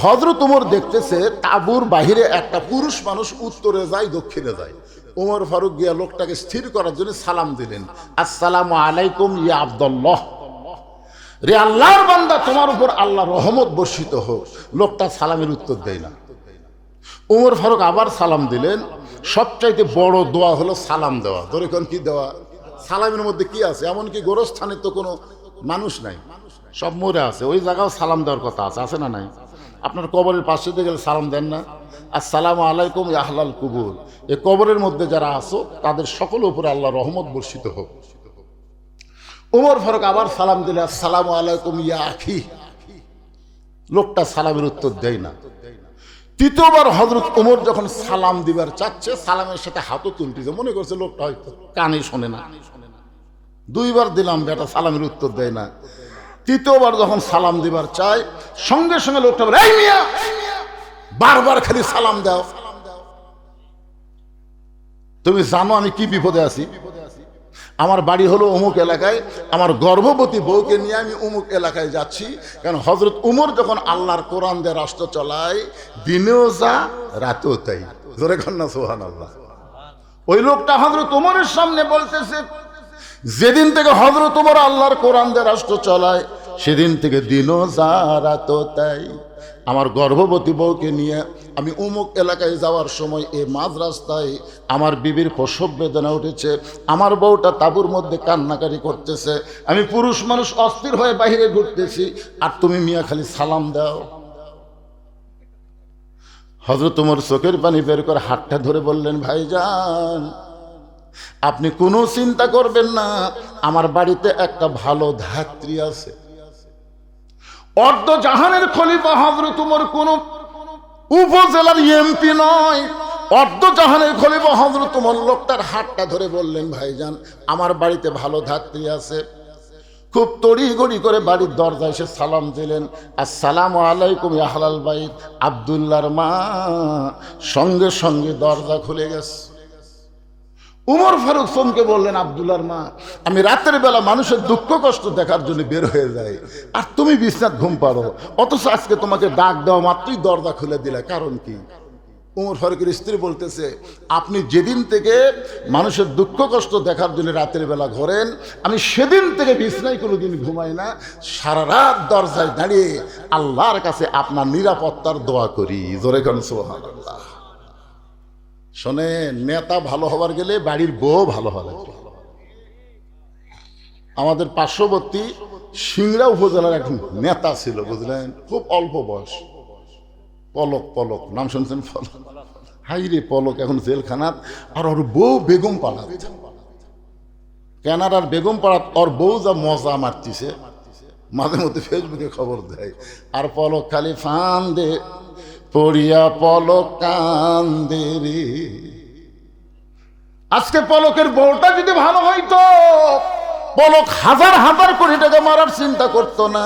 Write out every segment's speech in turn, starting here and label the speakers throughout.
Speaker 1: হযরত ওমর দেখতেছে তাঁবুর বাহিরে একটা পুরুষ মানুষ উত্তরে যায় দক্ষিণে যায়। ওমর ফারুক গিয়া লোকটাকে স্থির করার জন্য সালাম দিলেন, আসসালামু আলাইকুম ইয়া আব্দুল্লাহ, রে আল্লাহর বান্দা তোমার উপর আল্লাহর রহমত বর্ষিত হোক। লোকটা সালামের উত্তর দেয় না। ওমর ফারুক আবার সালাম দিলেন। সবচাইতে বড় দোয়া হলো সালাম দেওয়া। ধরে কোন কি দেওয়া? সালামের মধ্যে কি আছে? এমনকি গোরস্থানে তো কোনো মানুষ নাই, সব মরে আছে, ওই জায়গাও সালাম দেওয়ার কথা আছে, আছে না নাই? আপনার কবরের পাশে দিয়ে গেলে সালাম দেন না? আসসালামু আলাইকুম ইয়া আহলাল কুবুর, এই কবরের মধ্যে যারা আছো তাদের সকলের উপরে আল্লাহ রহমত বর্ষিত হোক। ওমর ফারুক আবার সালাম দিলে, আসসালামু আলাইকুম ইয়া আখি। লোকটা সালামের উত্তর দেয় না। তৃতীয়বার হযরত ওমর যখন সালাম দিবার চাচ্ছে, সালামের সাথে হাতও তুলতেছে, মনে করছে লোকটা হয়তো কানে শোনে না। দুইবার দিলাম, বেটা সালামের উত্তর দেয় না। তৃতীয়বার যখন সালাম দিবার চায়, সঙ্গে সঙ্গে লোকটা বলে, এই মিয়া, বারবার খালি সালাম দাও। তুমি জানো আমি কি বিপদে আছি? আমার বাড়ি হলো অমুক এলাকায়, আমার গর্ভবতী বউকে নিয়ে আমি অমুক এলাকায় যাচ্ছি। কারণ হযরত উমর যখন আল্লাহর কোরআন দিয়ে রাষ্ট্র চালায়, দিনেও যা রাতেও তাই। জোরে কন্যা সুবহানাল্লাহ। ওই লোকটা হযরত উমরের সামনে বলতেছে, যেদিন থেকে হযরত উমর আল্লাহর কোরআন দিয়ে রাষ্ট্র চালায়, সেদিন থেকে দিনও যা রাতও তাই। আমার গর্ভবতী বউকে নিয়ে আমি অমুক এলাকায় যাওয়ার সময় এই মাঝ রাস্তায় আমার বিবির প্রসব বেদনা উঠেছে, আমার বউটা তাঁবুর মধ্যে কান্নাকারি করতেছে, আমি পুরুষ মানুষ অস্থির হয়ে বাইরে ঘুরতেছি, আর তুমি মিয়া খালি সালাম দাও। হযরত ওমর চোখের পানি বের করে হাতটা ধরে বললেন, ভাইজান আপনি কোনো চিন্তা করবেন না, আমার বাড়িতে একটা ভালো ধাত্রী আছে। অর্ধ জাহানের খলিফা হযরত ওমর কোন উপজেলার এমপি নয়, অর্ধ জাহানের খলিফা হযরত ওমর। লোকটার হাতটা ধরে বললেন, ভাইজান আমার বাড়িতে ভালো ধাত্রী আছে। খুব তড়িঘড়ি করে বাড়ির দরজায় এসে সালাম দিলেন, আসসালামু আলাইকুম ইয়া আহলাল বাইত। আব্দুল্লাহর মা সঙ্গে সঙ্গে দরজা খুলে গেছে। উমর ফারুক চমকে বললেন, আব্দুল্লাহর মা, আমি রাতের বেলা মানুষের দুঃখ কষ্ট দেখার জন্য বের হয়ে যাই, আর তুমি বিছনাত ঘুম পারো, অথচ আজকে তোমাকে ডাক দেওয়া মাত্রই দরজা খুলে দিলে, কারণ কি? উমর ফারুকের স্ত্রী বলতেছে, আপনি যেদিন থেকে মানুষের দুঃখ কষ্ট দেখার জন্য রাতের বেলা ঘোরেন, আমি সেদিন থেকে বিছনায় কোনোদিন ঘুমাই না, সারা রাত দরজায় দাঁড়িয়ে আল্লাহর কাছে আপনার নিরাপত্তার দোয়া করি। জোরে কোন সুবহানাল্লাহ। শোনে, নেতা ভালো হবার গেলে বাড়ির বউ ভালো হওয়া লাগবে। আমাদের পার্শ্ববর্তী সিংড়া উপজেলার এক নেতা ছিল, বুঝলেন, খুব অল্প বয়স, পলক, পলক নাম শুনছেন? পলক, হাই রে পলক এখন জেলখানাত, আর ওর বউ বেগম পাড়াত, কানাডার বেগম পাড়াত। ওর বউ যা মজা মারতিছে, মাঝে মধ্যে ফেসবুকে খবর দেয়, আর পলক খালি ফান দে পড়িয়া পলক কান্দে রে। আজকে পলকের বউটা যদি ভালো হইতো, পলক হাজার হাজার কোটি টাকা মারার চিন্তা করতো না।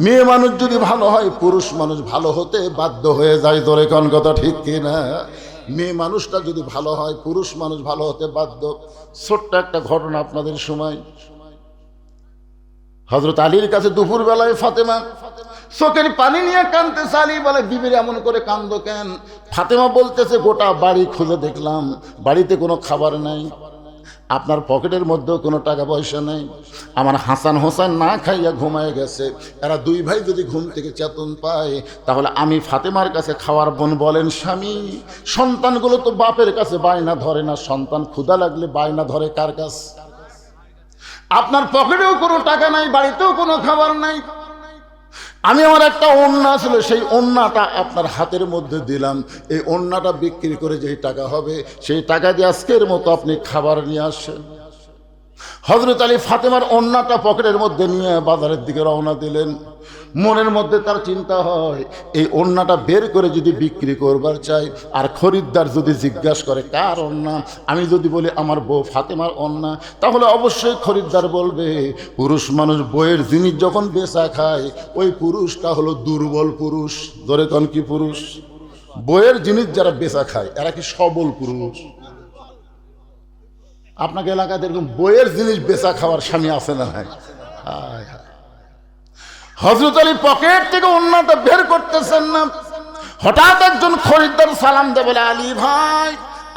Speaker 1: মেয়ে মানুষ যদি ভালো হয়, পুরুষ মানুষ ভালো হতে বাধ্য হয়ে যায়। ধরে কোন কথা ঠিক কিনা? মেয়ে মানুষটা যদি ভালো হয়, পুরুষ মানুষ ভালো হতে বাধ্য। ছোট্ট একটা ঘটনা আপনাদের সময়, হযরত আলীর কাছে দুপুর বেলায় ফাতেমা চোখের পানি নিয়ে কাঁদতেছে। আলী বলে, বিবির এমন করে কান্দো কেন? ফাতেমা বলতেছে, গোটা বাড়ি খুঁজে দেখলাম, বাড়িতে কোনো খাবার নাই, আপনার পকেটের মধ্যেও কোনো টাকা পয়সা নেই, আমার হাসান হোসেন না খাইয়া ঘুমায় গেছে, এরা দুই ভাই যদি ঘুম থেকে চেতন পায়, তাহলে আমি ফাতেমার কাছে খাওয়ার বোন বলেন স্বামী। সন্তানগুলো তো বাপের কাছে বায়না ধরে না, সন্তান ক্ষুধা লাগলে বায়না ধরে কার কাছে? আপনার পকেটেও কোনো টাকা নাই, বাড়িতেও কোনো খাবার নাই, আমি আমার একটা ওড়না ছিল, সেই ওড়নাটা আপনার হাতের মধ্যে দিলাম, এই ওড়নাটা বিক্রি করে যেই টাকা হবে, সেই টাকা দিয়ে আজকের মতো আপনি খাবার নিয়ে আসেন। হযরত আলী ফাতেমার ওড়নাটা পকেটের মধ্যে নিয়ে বাজারের দিকে রওনা দিলেন। মনের মধ্যে তার চিন্তা হয়, এই ওড়নাটা বের করে যদি বিক্রি করবার চাই, আর খরিদ্দার যদি জিজ্ঞাসা করে কার ওড়না, আমি যদি বলি আমার বউ ফাতেমার ওড়না, তাহলে অবশ্যই খরিদ্দার বলবে, পুরুষ মানুষ বইয়ের জিনিস যখন বেচা খায়, ওই পুরুষটা হলো দুর্বল পুরুষ। ধরে কোন কি পুরুষ? বইয়ের জিনিস যারা বেচা খায়, এরা কি সবল পুরুষ? আপনাকে এলাকাতে এরকম বইয়ের জিনিস বেচা খাওয়ার স্বামী আছে না নাই? হযরত আলী পকেট থেকে ওড়নাটা বের করতেছেন না, হঠাৎ একজন খরিদ্দার সালাম দেয়, বলে আলী ভাই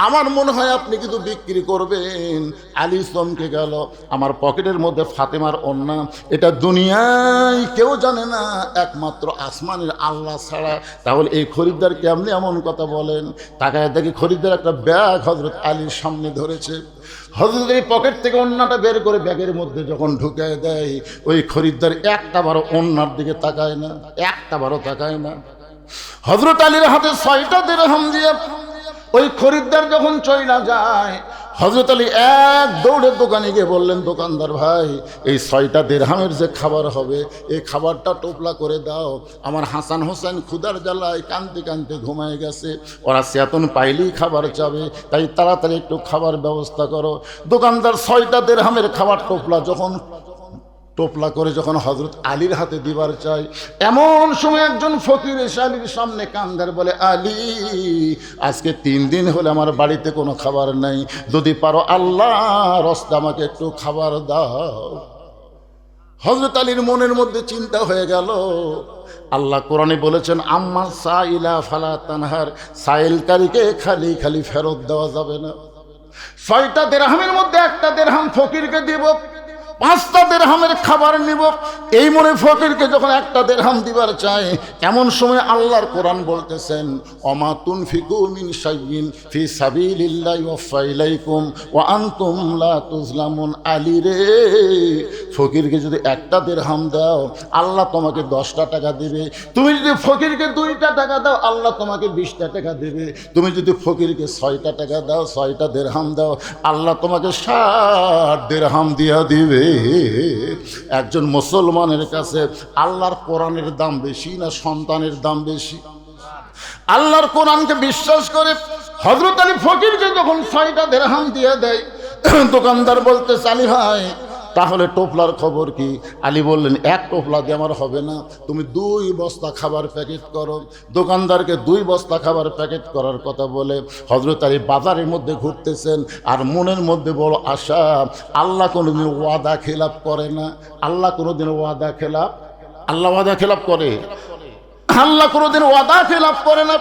Speaker 1: আমার মনে হয় আপনি কিন্তু বিক্রি করবেন। আলী চমকে গেল, আমার পকেটের মধ্যে ফাতেমার ওড়না, এটা দুনিয়ায় কেউ জানে না একমাত্র আসমানের আল্লাহ ছাড়া। তাহলে এই খরিদ্দার কেমনি এমন কথা বলেন? তাকায় দেখি খরিদ্দার একটা ব্যাগ হযরত আলীর সামনে ধরেছে। হযরত আলী পকেট থেকে ওড়নাটা বের করে ব্যাগের মধ্যে যখন ঢুকিয়ে দেয়, ওই খরিদ্দার একটা বারো ওড়নার দিকে তাকায় না, একটা বারো তাকায় না। হযরত আলীর হাতে 6টা দিরহাম দিয়ে ওই খরিদ্দার যখন চইলা যায়, হযরত আলী এক দৌড়ে দোকানে গিয়ে বললেন, দোকানদার ভাই এই 6টা দিরহামের যে খাবার হবে এই খাবারটা টোপলা করে দাও। আমার হাসান হোসেন ক্ষুধার জ্বালায় কাঁদতে কাঁদতে ঘুমায় গেছে, ওরা চেতন পাইলেই খাবার চাবে, তাই তাড়াতাড়ি একটু খাবার ব্যবস্থা করো। দোকানদার 6টা দিরহামের খাবার টোপলা করে যখন হযরত আলীর হাতে দিবার চাই, এমন সময় একজন ফকির এসে আলীর সামনে কান্দার, বলে আলী আজকে 3 দিন হলে আমার বাড়িতে কোনো খাবার নাই, যদি পারো আল্লাহর রাস্তায় আমাকে একটু খাবার দাও। হযরত আলীর মনের মধ্যে চিন্তা হয়ে গেল, আল্লাহ কোরআনে বলেছেন আম্মা সাইলা ফালা তানহার, সাইলকারীকে খালি খালি ফেরত দেওয়া যাবে না। 6টা দিরহামের মধ্যে একটা দিরহাম ফকিরকে দিব, 5টা দিরহামের খাবার নিব। এই মনে ফকিরকে যখন একটা দিরহাম দিবার চায়, এমন সময় আল্লাহর কোরআন বলতেছেন ওমা তুনফিকু মিন শাইইন ফি সাবিলিল্লাহি ওয়াফা ইলাইকুম ওয়া আনতুম লা তুজলামুন। আলী রে, ফকিরকে যদি একটা দিরহাম দাও আল্লাহ তোমাকে 10টা টাকা দেবে, তুমি যদি ফকিরকে 2টা টাকা দাও আল্লাহ তোমাকে 20টা টাকা দেবে, তুমি যদি ফকিরকে 6টা টাকা দাও, 6টা দিরহাম দাও, আল্লাহ তোমাকে 60 দিরহাম দিয়া দিবে। একজন মুসলমানের কাছে আল্লাহর কোরআনের দাম বেশি না সন্তানের দাম বেশি? আল্লাহর কোরআনকে বিশ্বাস করে হযরত আলী ফকিরকে যখন 6টা দিরহাম দিয়ে দেয়, দোকানদার বলতে, আলী ভাই তাহলে টোপলার খবর কি? আলী বললেন, 1 টোপলা দিয়ে আমার হবে না, তুমি 2 বস্তা খাবার প্যাকেট করো। দোকানদারকে 2 বস্তা খাবার প্যাকেট করার কথা বলে হযরত আলী বাজারের মধ্যে ঘুরতেছেন, আর মনের মধ্যে বড় আশা, আল্লাহ কোনোদিন ওয়াদা খেলাপ করে না। আল্লাহ কোনোদিন ওয়াদা খেলাপ, আল্লাহ ওয়াদা খেলাপ করে? আল্লাহ কোনোদিন ওয়াদা খেলাপ করে না।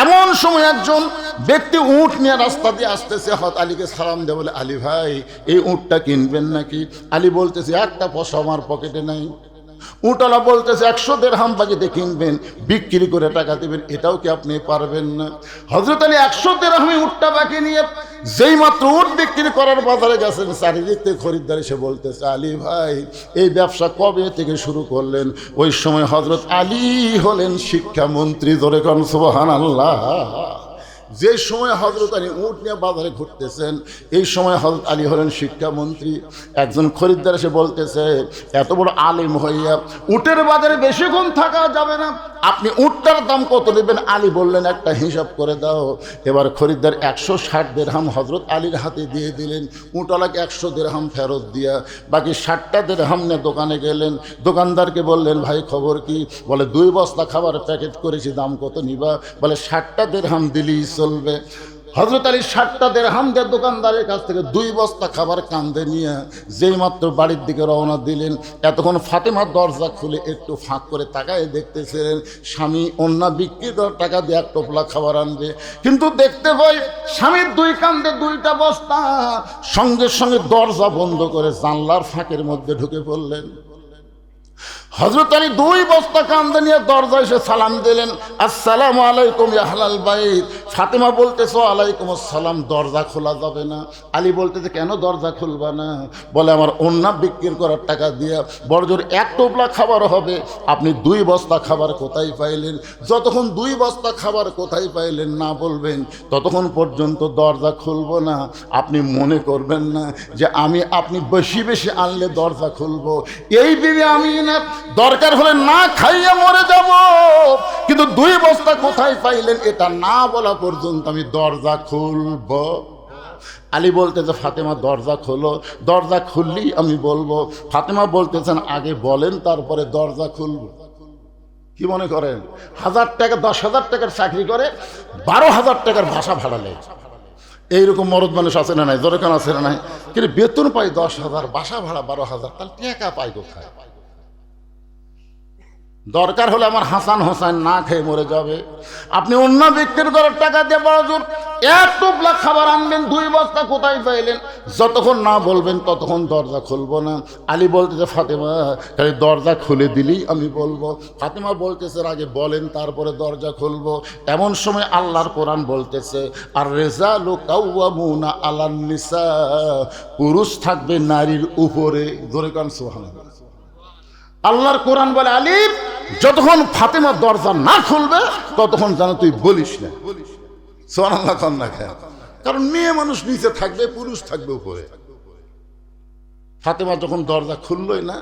Speaker 1: এমন সময় একজন ব্যক্তি উট নিয়ে রাস্তা দিয়ে আসতেছে, হযরত আলীকে সালাম দেয়, বলে আলী ভাই এই উটটা কিনবেন নাকি? আলী বলতেছে 1টা পয়সা আমার পকেটে নাই। উটওয়ালা বলতেছে 100 দিরহাম বাকিতে কিনবেন, বিক্রি করে টাকা দেবেন, এটাও কি আপনি পারবেন না? হযরত আলী 100 দিরহামে উটটা বাকি নিয়ে যেই মাত্র উট বিক্রি করার বাজারে গেছেন, চারিদিক থেকে খরিদ্দার এসে বলতেছে, আলী ভাই এই ব্যবসা কবে থেকে শুরু করলেন? ওই সময় হযরত আলী হলেন শিক্ষামন্ত্রী। জোরে কোন সুবহানাল্লাহ। যে সময় হযরত আলী উট নিয়ে বাজারে ঘুরতেছেন, এই সময় হযরত আলী হলেন শিক্ষামন্ত্রী। একজন খরিদ্দার এসে বলতেছে, এত বড় আলেম হইয়া উটের বাজারে বেশিক্ষণ থাকা যাবে না, আপনি উটটার দাম কত নেবেন? আলী বললেন, একটা হিসাব করে দাও। এবার খরিদ্দার 160 দিরহাম হযরত আলীর হাতে দিয়ে দিলেন। উটওয়ালাকে 100 দিরহাম ফেরত দিয়া বাকি 60টা দিরহাম নিয়ে দোকানে গেলেন। দোকানদারকে বললেন, ভাই খবর কি? বলে 2 বস্তা খাবার প্যাকেট করেছি, দাম কত নিবা? বলে 60টা দিরহাম দিলেই চলবে। হযরত আলী 60টা দিরহাম দিয়ে দোকানদারের কাছ থেকে 2 বস্তা খাবার কাঁধে নিয়ে যেই মাত্র বাড়ির দিকে রওনা দিলেন, এতক্ষণ ফাতেমার দরজা খুলে একটু ফাঁক করে তাকায় দেখতেছিলেন স্বামী ওন্না বিক্রি করার টাকা দিয়ে 1 টোপলা খাবার আনবে, কিন্তু দেখতে পাই স্বামীর 2 কাঁধে 2টা বস্তা। সঙ্গে সঙ্গে দরজা বন্ধ করে জানলার ফাঁকের মধ্যে ঢুকে পড়লেন। হযরত আলী 2 বস্তা কাঁধে নিয়ে দরজায় এসে সালাম দিলেন, আসসালামু আলাইকুম ইয়া আহলাল বাইত। ফাতেমা বলতেছে, ওয়ালাইকুম আসসালাম। দরজা খোলা যাবে না। আলী বলতেছে, কেন দরজা খুলবা না? বলে, আমার ওন্না বিক্রি করার টাকা দিয়ে বড়জোর 1 টোপলা খাবার হবে, আপনি 2 বস্তা খাবার কোথায় পাইলেন? যতক্ষণ 2 বস্তা খাবার কোথায় পাইলেন না বলবেন, ততক্ষণ পর্যন্ত দরজা খুলবো না। আপনি মনে করবেন না যে আপনি বেশি বেশি আনলে দরজা খুলবো। এই বিবি আমি না, দরকার হলে না খাইয়া মরে যাব, কিন্তু 2 বস্তা কোথায় পাইলেন এটা না বলা পর্যন্ত আমি দরজা খুলব। আলী বলতেছে, ফাতেমা দরজা খোলো, দরজা খুললেই আমি বলবো। ফাতেমা বলতেছেন, আগে বলেন তারপরে দরজা খুলব। কি মনে করেন? 1000 টাকা 10,000 টাকার চাকরি করে 12,000 টাকার ভাষা ভাড়া নেয়। এইরকম মরদ মানুষ আছে না নাই? জোরে কেন আছে না নাই? কিন্তু বেতন পাই 10,000, বাসা ভাড়া 12,000, তাহলে টাকা পাই কোথায়? দরকার হলে আমার হাসান হোসেন না খেয়ে মরে যাবে। আপনি অন্য ব্যক্তির ঘরের টাকা দিয়ে বড় জোর এক টুকলা খাবার আনবেন, 2 বস্তা কোথায় পাইলেন, যতক্ষণ না বলবেন ততক্ষণ দরজা খুলবো না। আলী বলতেছে ফাতেমা খালি দরজা খুলে দিলেই আমি বলবো। ফাতেমা বলতেছে আগে বলেন তারপরে দরজা খুলবো। এমন সময় আল্লাহর কোরআন বলতেছে আর রিজালু কাওয়ামুনা আলান নিসা, পুরুষ থাকবে নারীর উপরে। জোরে কান সুবহানাল্লাহ। আল্লাহর কোরআন বলে আলী যতক্ষণ ফাতেমা দরজা না খুলবে ততক্ষণ যেন তুই বলিস না। সুবহানাল্লাহ কান্না খায়, কারণ মেয়ে মানুষ নিচে থাকবে, পুরুষ থাকবে উপরে। ফাতেমা যখন দরজা খুললই না,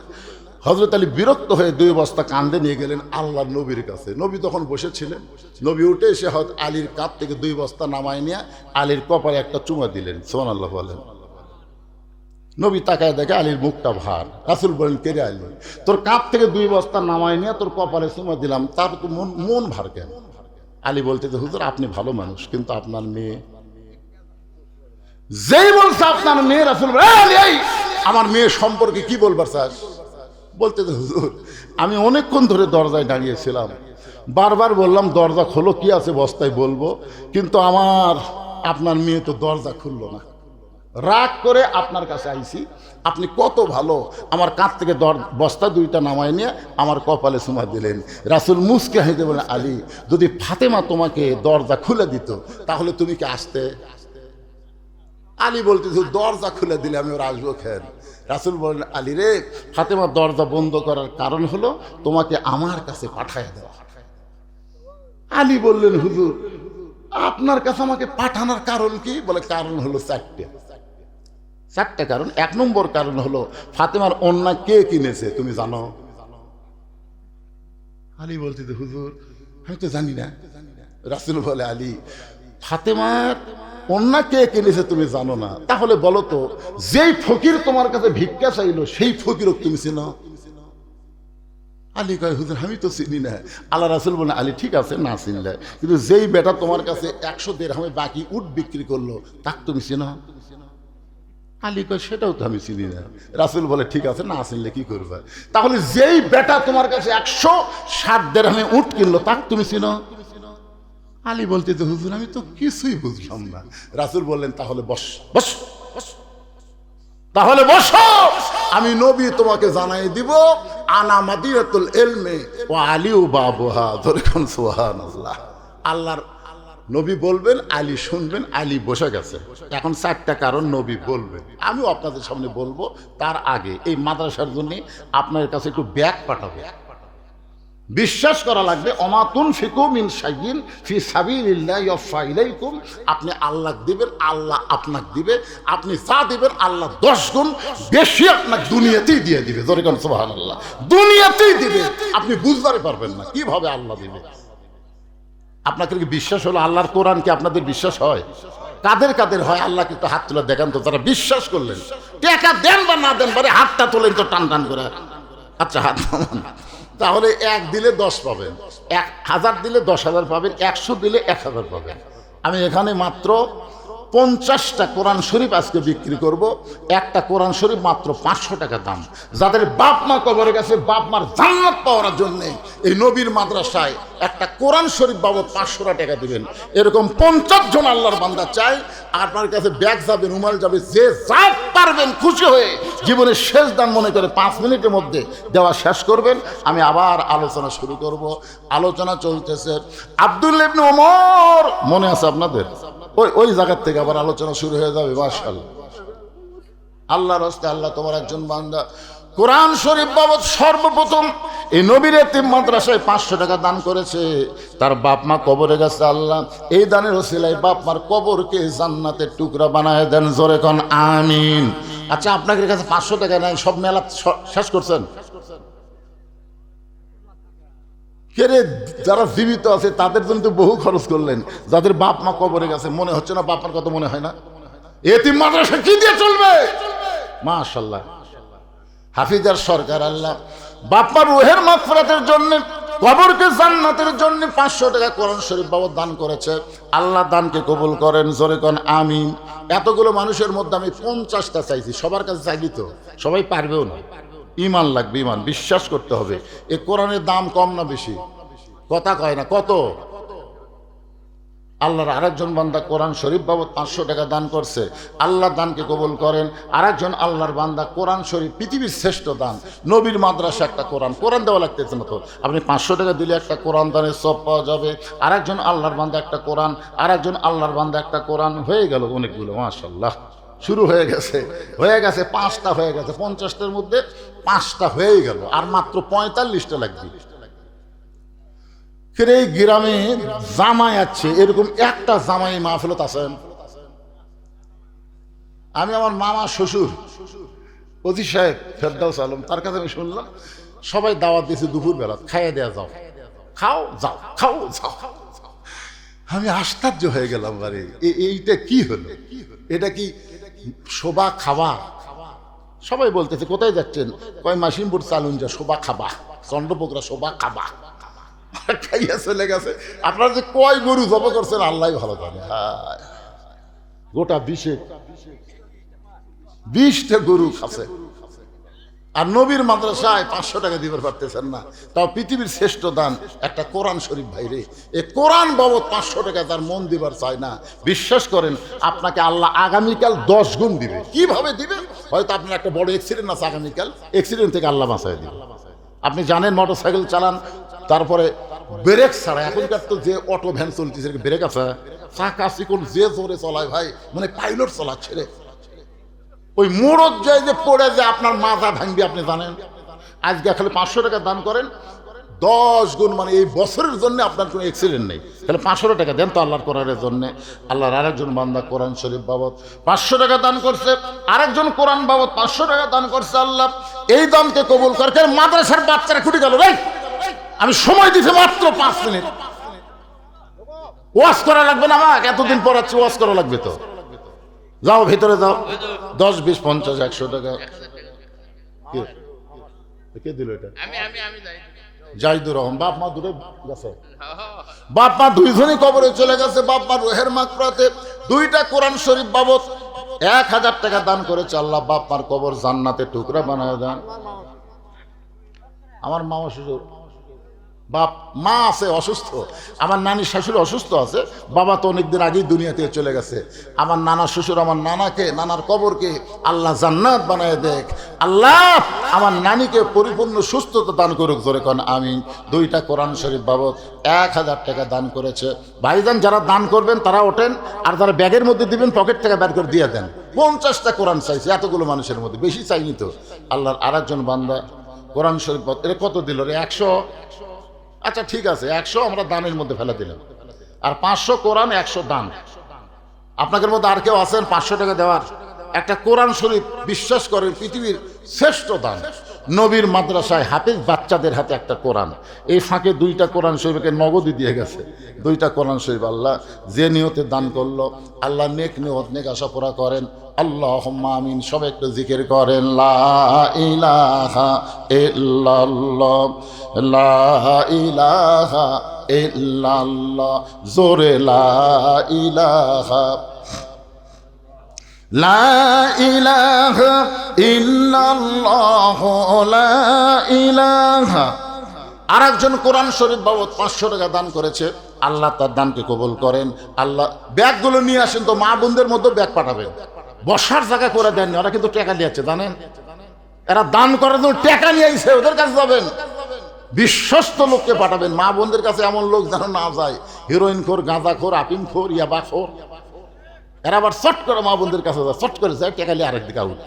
Speaker 1: হযরত আলী বিরক্ত হয়ে 2 বস্তা কান্দে নিয়ে গেলেন আল্লাহর নবীর কাছে। নবী তখন বসেছিলেন। নবী উঠে এসে হযরত আলীর কাঁধ থেকে 2 বস্তা নামায় নিয়ে আলীর কপালে একটা চুমা দিলেন। সুবহানাল্লাহ বলেন। নবী তাকায় দেখে আলীর মুখটা ভার। রাসূল বলেন কে রে আলী, তোর কাঁধ থেকে 2 বস্তা নামায় নিয়ে তোর কপালে চুমা দিলাম, তার তো মন ভার কেন? আলী বলতেছে হুজুর আপনি ভালো মানুষ, কিন্তু আপনার মেয়ে। যেই বলছে আপনার মেয়ে, রাসূল বলে আলী এই আমার মেয়ে সম্পর্কে কি বলবার চাস? বলতেছে হুজুর আমি অনেকক্ষণ ধরে দরজায় দাঁড়িয়েছিলাম, বারবার বললাম দরজা খোলো, কি আছে বস্তায় বলবো, কিন্তু আপনার মেয়ে তো দরজা খুললো না। রাগ করে আপনার কাছে আইছি, আপনি কত ভালো, আমার কাঁধ থেকে বস্তা 2টা নামায় নিয়ে আমার কপালে চুমা দিলেন। রাসূল মুসকে হেসে বলেন আলী যদি ফাতেমা তোমাকে দরজা খুলে দিত তাহলে তুমি কি আসতে? আলী বলতেছে দরজা খুলে দিলে আমি ওর আসবো কেন? রাসূল বলেন আলী রে, ফাতেমা দরজা বন্ধ করার কারণ হলো তোমাকে আমার কাছে পাঠায় দেওয়া। আলী বললেন হুজুর আপনার কাছে আমাকে পাঠানোর কারণ কি? বলে কারণ হলো 4টা কারণ। 1 নম্বর কারণ হলো ফাতেমার ওন্না কে কিনেছে তুমি জানো? আলী বলতেছে হুজুর আমি তো জানি না। রাসূল বলে আলী ফাতেমার ওন্না কে কিনেছে তুমি জানো না? তাহলে বলো তো যেই ফকির তোমার কাছে ভিক্ষা চাইলো সেই ফকিরও তুমি চিনো? আলী কয় হুজুর আমি তো চিনি না। আল্লাহ রাসূল বলে আলী ঠিক আছে না চিনলে, কিন্তু যেই বেটা তোমার কাছে 100 দিরহামে বাকি উট বিক্রি করলো তাক তুমি চিনো? আলী কয় সেটাও তো আমি চিনি না। রাসূল বলে ঠিক আছে না চিনলে কি করবে? তাহলে যেই বেটা তোমার কাছে 160 দিরহামে উট কিনলো তাক তুমি চিনো? আলী বলতে তো হুজুর আমি তো কিছুই বুঝলাম না। রাসূল বললেন তাহলে বস বস বস, তাহলে বসো, আমি নবী তোমাকে জানাই দিব আনা মাদিনাতুল ইলমি ওয়া আলিউ বাবুহা। ধরেন সুবহানাল্লাহ। আল্লাহর নবী বলবেন আলী শুনবেন, আলী বসে গেছে। এখন 4টা কারণ নবী বলবেন, আমিও আপনাদের সামনে বলবো। তার আগে এই মাদ্রাসার জন্য আপনার কাছে একটু ব্যাগ পাঠাবো। বিশ্বাস করা লাগবে ওমা তুনফিকু মিন শাইইন ফি সাবিলিল্লাহি ইয়াফা ইলাইকুম। আপনি আল্লাহ দিবেন, আল্লাহ আপনাকে দিবে। আপনি যা দিবেন আল্লাহ 10 গুণ বেশি আপনাকে দুনিয়াতেই দিয়ে দিবে। জোরে কোন সুবহানাল্লাহ। দুনিয়াতেই দিবে, আপনি বুঝতে পারবেন না কিভাবে আল্লাহ দিবে। আপনাদের কি বিশ্বাস হলো? আল্লাহর কোরআন কি আপনাদের বিশ্বাস হয়? কাদের কাদের হয়? আল্লাহ কিন্তু হাত তুলে দেখান তো, তারা বিশ্বাস করলেন। টাকা দেন বা না দেন পারে হাতটা তোলেন তো টান টান করে। আচ্ছা হাত নামান। তাহলে 1 দিলে 10 পাবেন, 1000 দিলে 10,000 পাবেন, 100 দিলে 1000 পাবেন। আমি এখানে মাত্র 50টা কোরআন শরীফ আজকে বিক্রি করব। একটা কোরআন শরীফ মাত্র 500 টাকা দাম। যাদের বাপ মা কবরে গেছে, বাপ মার জান্নাত পাওয়ার জন্য এই নবীর মাদ্রাসায় একটা কোরআন শরীফ বাবদ 500 টাকা দিবেন। এরকম 50 জন আল্লাহর বান্দা চাই। আপনার কাছে ব্যাগ যাবে, রুমাল যাবে, যে যা পারবেন খুশি হয়ে জীবনের শেষ দান মনে করে 5 মিনিটের মধ্যে দেওয়া শেষ করবেন। আমি আবার আলোচনা শুরু করব। আলোচনা চলতেছে আব্দুল্লাহ ইবনে ওমর, মনে আছে আপনাদের? ওই জায়গার থেকে আবার আলোচনা শুরু হয়ে যাবে। মাশাআল্লাহ। আল্লাহর রাস্তায় আল্লাহ তোমার একজন বান্দা কোরআন শরীফ বাবদ সর্বপ্রথম এই নবীর এতিম মাদ্রাসায় 500 টাকা দান করেছে। তার বাপ মা কবরে গেছে। আল্লাহ এই দানের ওসিলায় বাপ মার কবরকে জান্নাতের টুকরা বানায় দেন। জোরে কোন আমিন। আচ্ছা আপনাদের কাছে 500 টাকা নাই, সব মেলা শেষ করছেন? কেরে যারা জীবিত আছে তাদের জন্য তো বহু খরচ করলেন। যাদের বাপ মা কবরে গেছে মনে হচ্ছে না বাপ মার কথা মনে হয় না? এতিম মাদ্রাসা কি দিয়ে চলবে? মাশাআল্লাহ। হাফিজার সরকার আল্লাহ বাপ মার রুহের মাগফিরাতের জন্য, কবরকে জান্নাতের জন্য 500 টাকা কোরআন শরীফ বাবদ দান করেছে। আল্লাহ দানকে কবুল করেন। জোরে কোন আমিন। এতগুলো মানুষের মধ্যে আমি 50টা চাইছি। সবার কাছে চাইলি তো সবাই পারবেও না। ইমান লাগবে, ইমান বিশ্বাস করতে হবে। এ কোরআনের দাম কম না বেশি? কথা কয় না, কত? আল্লাহর আরেকজন বান্দা কোরআন শরীফ বাবদ 500 টাকা দান করছে, আল্লাহ দানকে কবুল করেন। আরেকজন আল্লাহর বান্দা কোরআন শরীফ, পৃথিবীর শ্রেষ্ঠ দান, নবীর মাদ্রাসা একটা কোরআন দেওয়া লাগতেছে না তো, আপনি 500 টাকা দিলে একটা কোরআন দানের সব পাওয়া যাবে। আরেকজন আল্লাহর বান্দা একটা কোরআন, আরেকজন আল্লাহর বান্দা একটা কোরআন, হয়ে গেল অনেকগুলো, মাশাআল্লাহ। শুরু হয়ে গেছে 5টা হয়ে গেছে, 50টার মধ্যে 5টা হয়ে গেল, আর মাত্র 45টা লাগবে। ফিরে এই গ্রামে জামাই আছে, এরকম একটা জামাই মাহফিলত আছেন? আমি আমার মামা শ্বশুর অজি সাহেব ফেরদাউস আলম, তার কাছে আমি শুনলাম সবাই দাওয়াত দিয়েছে দুপুর বেলা, খাইয়ে দেয়া যাও, খাও যাও, খাও যাও। আমি আশ্চর্য হয়ে গেলাম, আরে এইটা কি হলো? এটা কি শোভা খাওয়া? সবাই বলতেছে কোথায় যাচ্ছেন? কয় মাসিমপুর চালুন যা, শোভা খাবা, চন্দ্রপোকরা শোভা খাবা। খাইয়া চলে গেছে। আপনারা যে কয় গরু জব করছেন আল্লাহ ভালো জানে। গোটা 20টা গরু খাচ্ছে, আর নবীর মাদ্রাসায় 500 টাকা দিবার পারতেছেন না। তাও পৃথিবীর শ্রেষ্ঠ দান একটা কোরআন শরীফ। ভাইরে, এ কোরআন বাবদ 500 টাকা তার মন দিবার চায় না। বিশ্বাস করেন, আপনাকে আল্লাহ আগামীকাল 10 গুণ দিবে। কিভাবে দিবে? হয়তো আপনার একটা বড় অ্যাক্সিডেন্ট আছে, আগামীকাল অ্যাক্সিডেন্ট থেকে আল্লাহ বাঁচায় দিবে। আপনি জানেন মোটর সাইকেল চালান, তারপরে ব্রেক ছাড়া, এখনকার তো যে অটো ভ্যান চলতেছে ব্রেক আছে, চাকা চিকন যে জোরে চলায় ভাই, মানে পাইলট চলাচ্ছে রে। ওই মোড়ত যায় যে পড়ে যে আপনার মাথা ভাঙবে, আপনি জানেন। আজকে খালি 500 টাকা দান করেন, 10 গুণ, মানে এই বছরের জন্য আপনার কোনো অ্যাক্সিডেন্ট নেই। তাহলে 500 টাকা দেন তো আল্লাহর কোরআনের জন্য। আল্লাহর আরেকজন বান্দা কোরআন শরীফ বাবদ 500 টাকা দান করছে, আরেকজন কোরআন বাবদ 500 টাকা দান করছে। আল্লাহ এই দানকে কবুল করে। মাদ্রাসার বাচ্চারা খুঁটি গেল, ভাই আমি সময় দিতে মাত্র 5 মিনিট, ওয়াজ করা লাগবে না আমাকে, এতদিন পড়াচ্ছি, ওয়াজ করা লাগবে তো। যাও ভিতরে যাও, 10, 20, 50, 100 টাকা। কে দিল এটা? জাইদুর রহমান। বাপ মা দূরে গেছে, বাপ মা দুইজনই কবরে চলে গেছে। বাপ মা রুহের মাগফিরাতে 2টা কোরআন শরীফ বাবদ 1000 টাকা দান করেছে। আল্লাহ বাপ মার কবর জান্নাতে টুকরা বানায় দেন। আমার মামা শ্বশুর, বাপ মা আছে অসুস্থ, আমার নানি শাশুড়ি অসুস্থ আছে, বাবা তো অনেকদিন আগেই দুনিয়া থেকে চলে গেছে। আমার নানা শ্বশুর আমার নানাকে, নানার কবরকে আল্লাহ জান্নাত বানায় দেখ। আল্লাহ আমার নানিকে পরিপূর্ণ সুস্থতা দান করুক, জোরে কোন আমিন। 2টা কোরআন শরীফ বাবদ 1000 টাকা দান করেছে। ভাইজান যারা দান করবেন তারা ওঠেন, আর যারা ব্যাগের মধ্যে দিবেন পকেট থেকে বের করে দিয়ে দেন। 50টা কোরআন চাইছে এতগুলো মানুষের মধ্যে, বেশি চাইনি তো। আল্লাহর আরেকজন বান্দা কোরআন শরীফ, এটা কত দিল রে? 100। আচ্ছা ঠিক আছে, 100 আমরা দানের মধ্যে ফেলে দিলাম, আর 500 কোরআন, 100 দান। আপনাদের মধ্যে আর কেউ আছেন 500 টাকা দেওয়ার? একটা কোরআন শরীফ, বিশ্বাস করেন পৃথিবীর শ্রেষ্ঠ দান। নবীর মাদ্রাসায় হাফেজ বাচ্চাদের হাতে একটা কোরআন, এই ফাঁকে 2টা কোরআন শরীফকে নগদই দিয়ে গেছে। 2টা কোরআন শরীফ আল্লাহ যে নিয়তে দান করলো, আল্লাহ নেক নিয়ত, নেক আশা পুরা করেন। আল্লাহুম্মা আমিন। সবাই একটু জিকির করেন, লা ইলাহা ইল্লাল্লাহ, লা ইলাহা ইল্লাল্লাহ, জোরে লা ইলাহা, লা ইলাহা ইল্লাল্লাহ, লা ইলাহা। আরেকজন কোরআন শরীফ বাবদ 500 টাকা দান করেছে। আল্লাহ তার দানকে কবুল করেন। আল্লাহ ব্যাগগুলো নিয়ে আসেন তো, মা বোনদের মধ্যে ব্যাগ পাঠাবেন, বসার জায়গা করে দেননি। ওরা কিন্তু টাকা নিয়েছে, জানেন, এরা দান করার জন্য টাকা নিয়ে আসছে, ওদের কাছে যাবেন, বিশ্বস্ত লোককে পাঠাবেন। মা বোনদের কাছে এমন লোক যেন না যায়, হিরোইন খোর, গাঁজা খোর, আপিম খোর, ইয়াবা খোর। এরা আবার চট করে মা বোনদের কাছে যায়, চট করে যায়, টাকা নিয়ে আরেকদিকে আউট।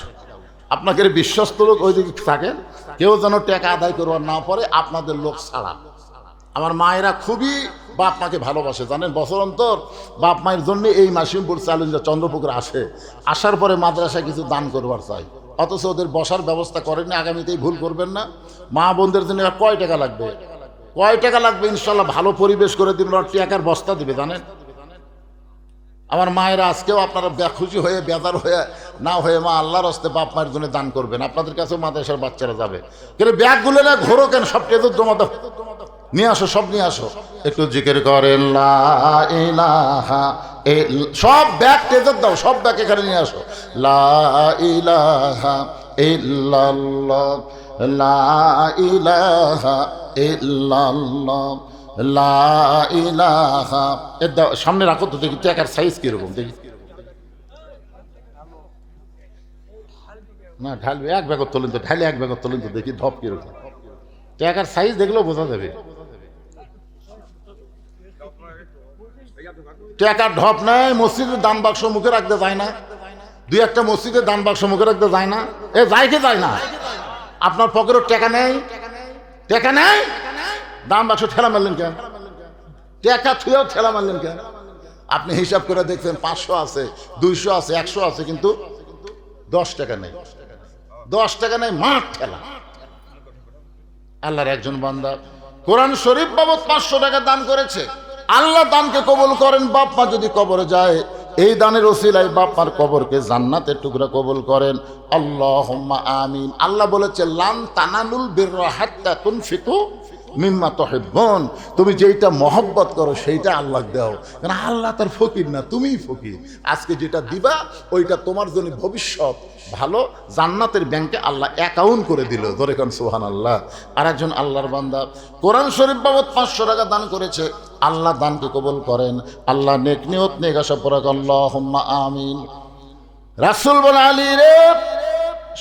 Speaker 1: আপনাকে বিশ্বস্ত লোক ওই দিকে থাকেন, কেউ যেন টাকা আদায় করবার না পারে, আপনাদের লোক ছাড়া। আমার মায়েরা খুবই বাপ মাকে ভালোবাসে, জানেন। বছর অন্তর বাপ মায়ের জন্য এই মাসিমপুর চ্যালেঞ্জে চন্দ্রপুকুরে আসে, আসার পরে মাদ্রাসায় কিছু দান করবার চাই, অথচ ওদের বসার ব্যবস্থা করেননি। আগামীতেই ভুল করবেন না। মা বোনদের জন্য কয় টাকা লাগবে? কয় টাকা লাগবে? ইনশাল্লাহ ভালো পরিবেশ করে দিবেন, আর টাকার বস্তা দিবে, জানেন। আমার মায়েরা আজকেও আপনারা খুশি হয়ে, বেজার হয়ে না হয়ে, মা আল্লাহর হস্তে বাপ মায়ের জন্য দান করবেন। আপনাদের কাছেও মাদ্রাসার বাচ্চারা যাবে, কিন্তু ব্যাগগুলো না ঘোরো কেন, সব টেজর জমা দাও, নিয়ে আসো, সব নিয়ে আসো। একটু জিকির করেন, লা ইলাহা, সব ব্যাগ টেজর দাও, সব ব্যাগ এখানে নিয়ে আসো। লা ইলাহা ইল্লাল্লাহ, লা ইলাহা ইল্লাল্লাহ লা ইলাহা। সামনে রাখো তো দেখি টাকার সাইজ কিরকম দেখি। না ঢালবে এক ব্যাগত তোলেন তো, ঢালে এক ব্যাগত তোলেন তো দেখি ধপ কিরকম। টাকার সাইজ দেখলেও বোঝা যাবে। টাকার ঢপ নাই, মসজিদের দান বাক্স মুখে রাখতে যায় না, দুই একটা মসজিদের দান বাক্স মুখে রাখতে যায় না, এ যায় কি যায় না? আপনার পকেটে টাকা নেই, টাকা নেই, দান বাক্স ঠেলা মারলেন কেন? টাকা থুয়েও ঠেলা মারলেন কেন? আপনি হিসাব করে দেখছেন 500 আছে, 200 আছে, 100 আছে, কিন্তু 10 টাকা নেই, 10 টাকা নেই, মাঠ ঠেলা। আল্লাহর একজন বান্দা কোরআন শরীফ বাবদ 500 টাকা দান করেছে। আল্লাহ দানকে কবুল করেন। বাপ মা যদি কবরে যায়, এই দানের ওসিলায় বাপ মার কবরকে জান্নাতের টুকরা কবুল করেন। আল্লাহুম্মা আমিন। আল্লাহ বলেছে লান তানালুল বিররা হাত্তা তুনফিকু মিম্মা তুহিব্বুন। তুমি যেটা মহব্বত করো সেইটা আল্লাহ দাও, কারণ আল্লাহ তার ফকির না, তুমিই ফকির। আজকে যেটা দিবা ওইটা তোমার জন্য ভবিষ্যৎ ভালো জান্নাতের ব্যাংকে আল্লাহ অ্যাকাউন্ট করে দিল। ধরে কারণ সুবহানাল্লাহ। আর একজন আল্লাহর বান্দা কোরআন শরীফ বাবদ 500 টাকা দান করেছে। আল্লাহ দানকে কবুল করেন। আল্লাহ নেক নিয়ত নেক আশা পড়া আল্লাহুম্মা আমিন। রাসূল বলে আলী রে,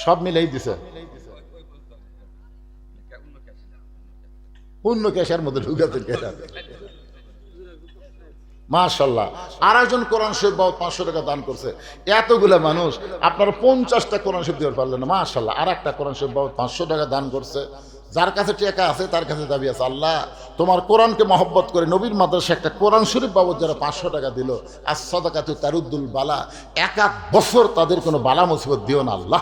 Speaker 1: সব মিলেই দিছে, অন্য ক্যাশের মধ্যে ঢুকাতে মাশাআল্লাহ। আর একজন কোরআন শরীফ বাবদ 500 টাকা দান করছে। এতগুলা মানুষ আপনারা 50টা কোরআন শরীফ দিতে পারলেন না, মাশাআল্লাহ। আর একটা কোরআন শরীফ বাবদ 500 টাকা দান করছে। যার কাছে টাকা আছে তার কাছে দাবি আছে, আল্লাহ তোমার কোরআনকে মহব্বত করে নবীর মাদ্রাসা একটা কোরআন শরীফ বাবদ যারা 500 টাকা দিল, আর সাদাকাতু তারুদ্দুল বালা, এক বছর তাদের কোনো বালা মুসিবত দিও না আল্লাহ।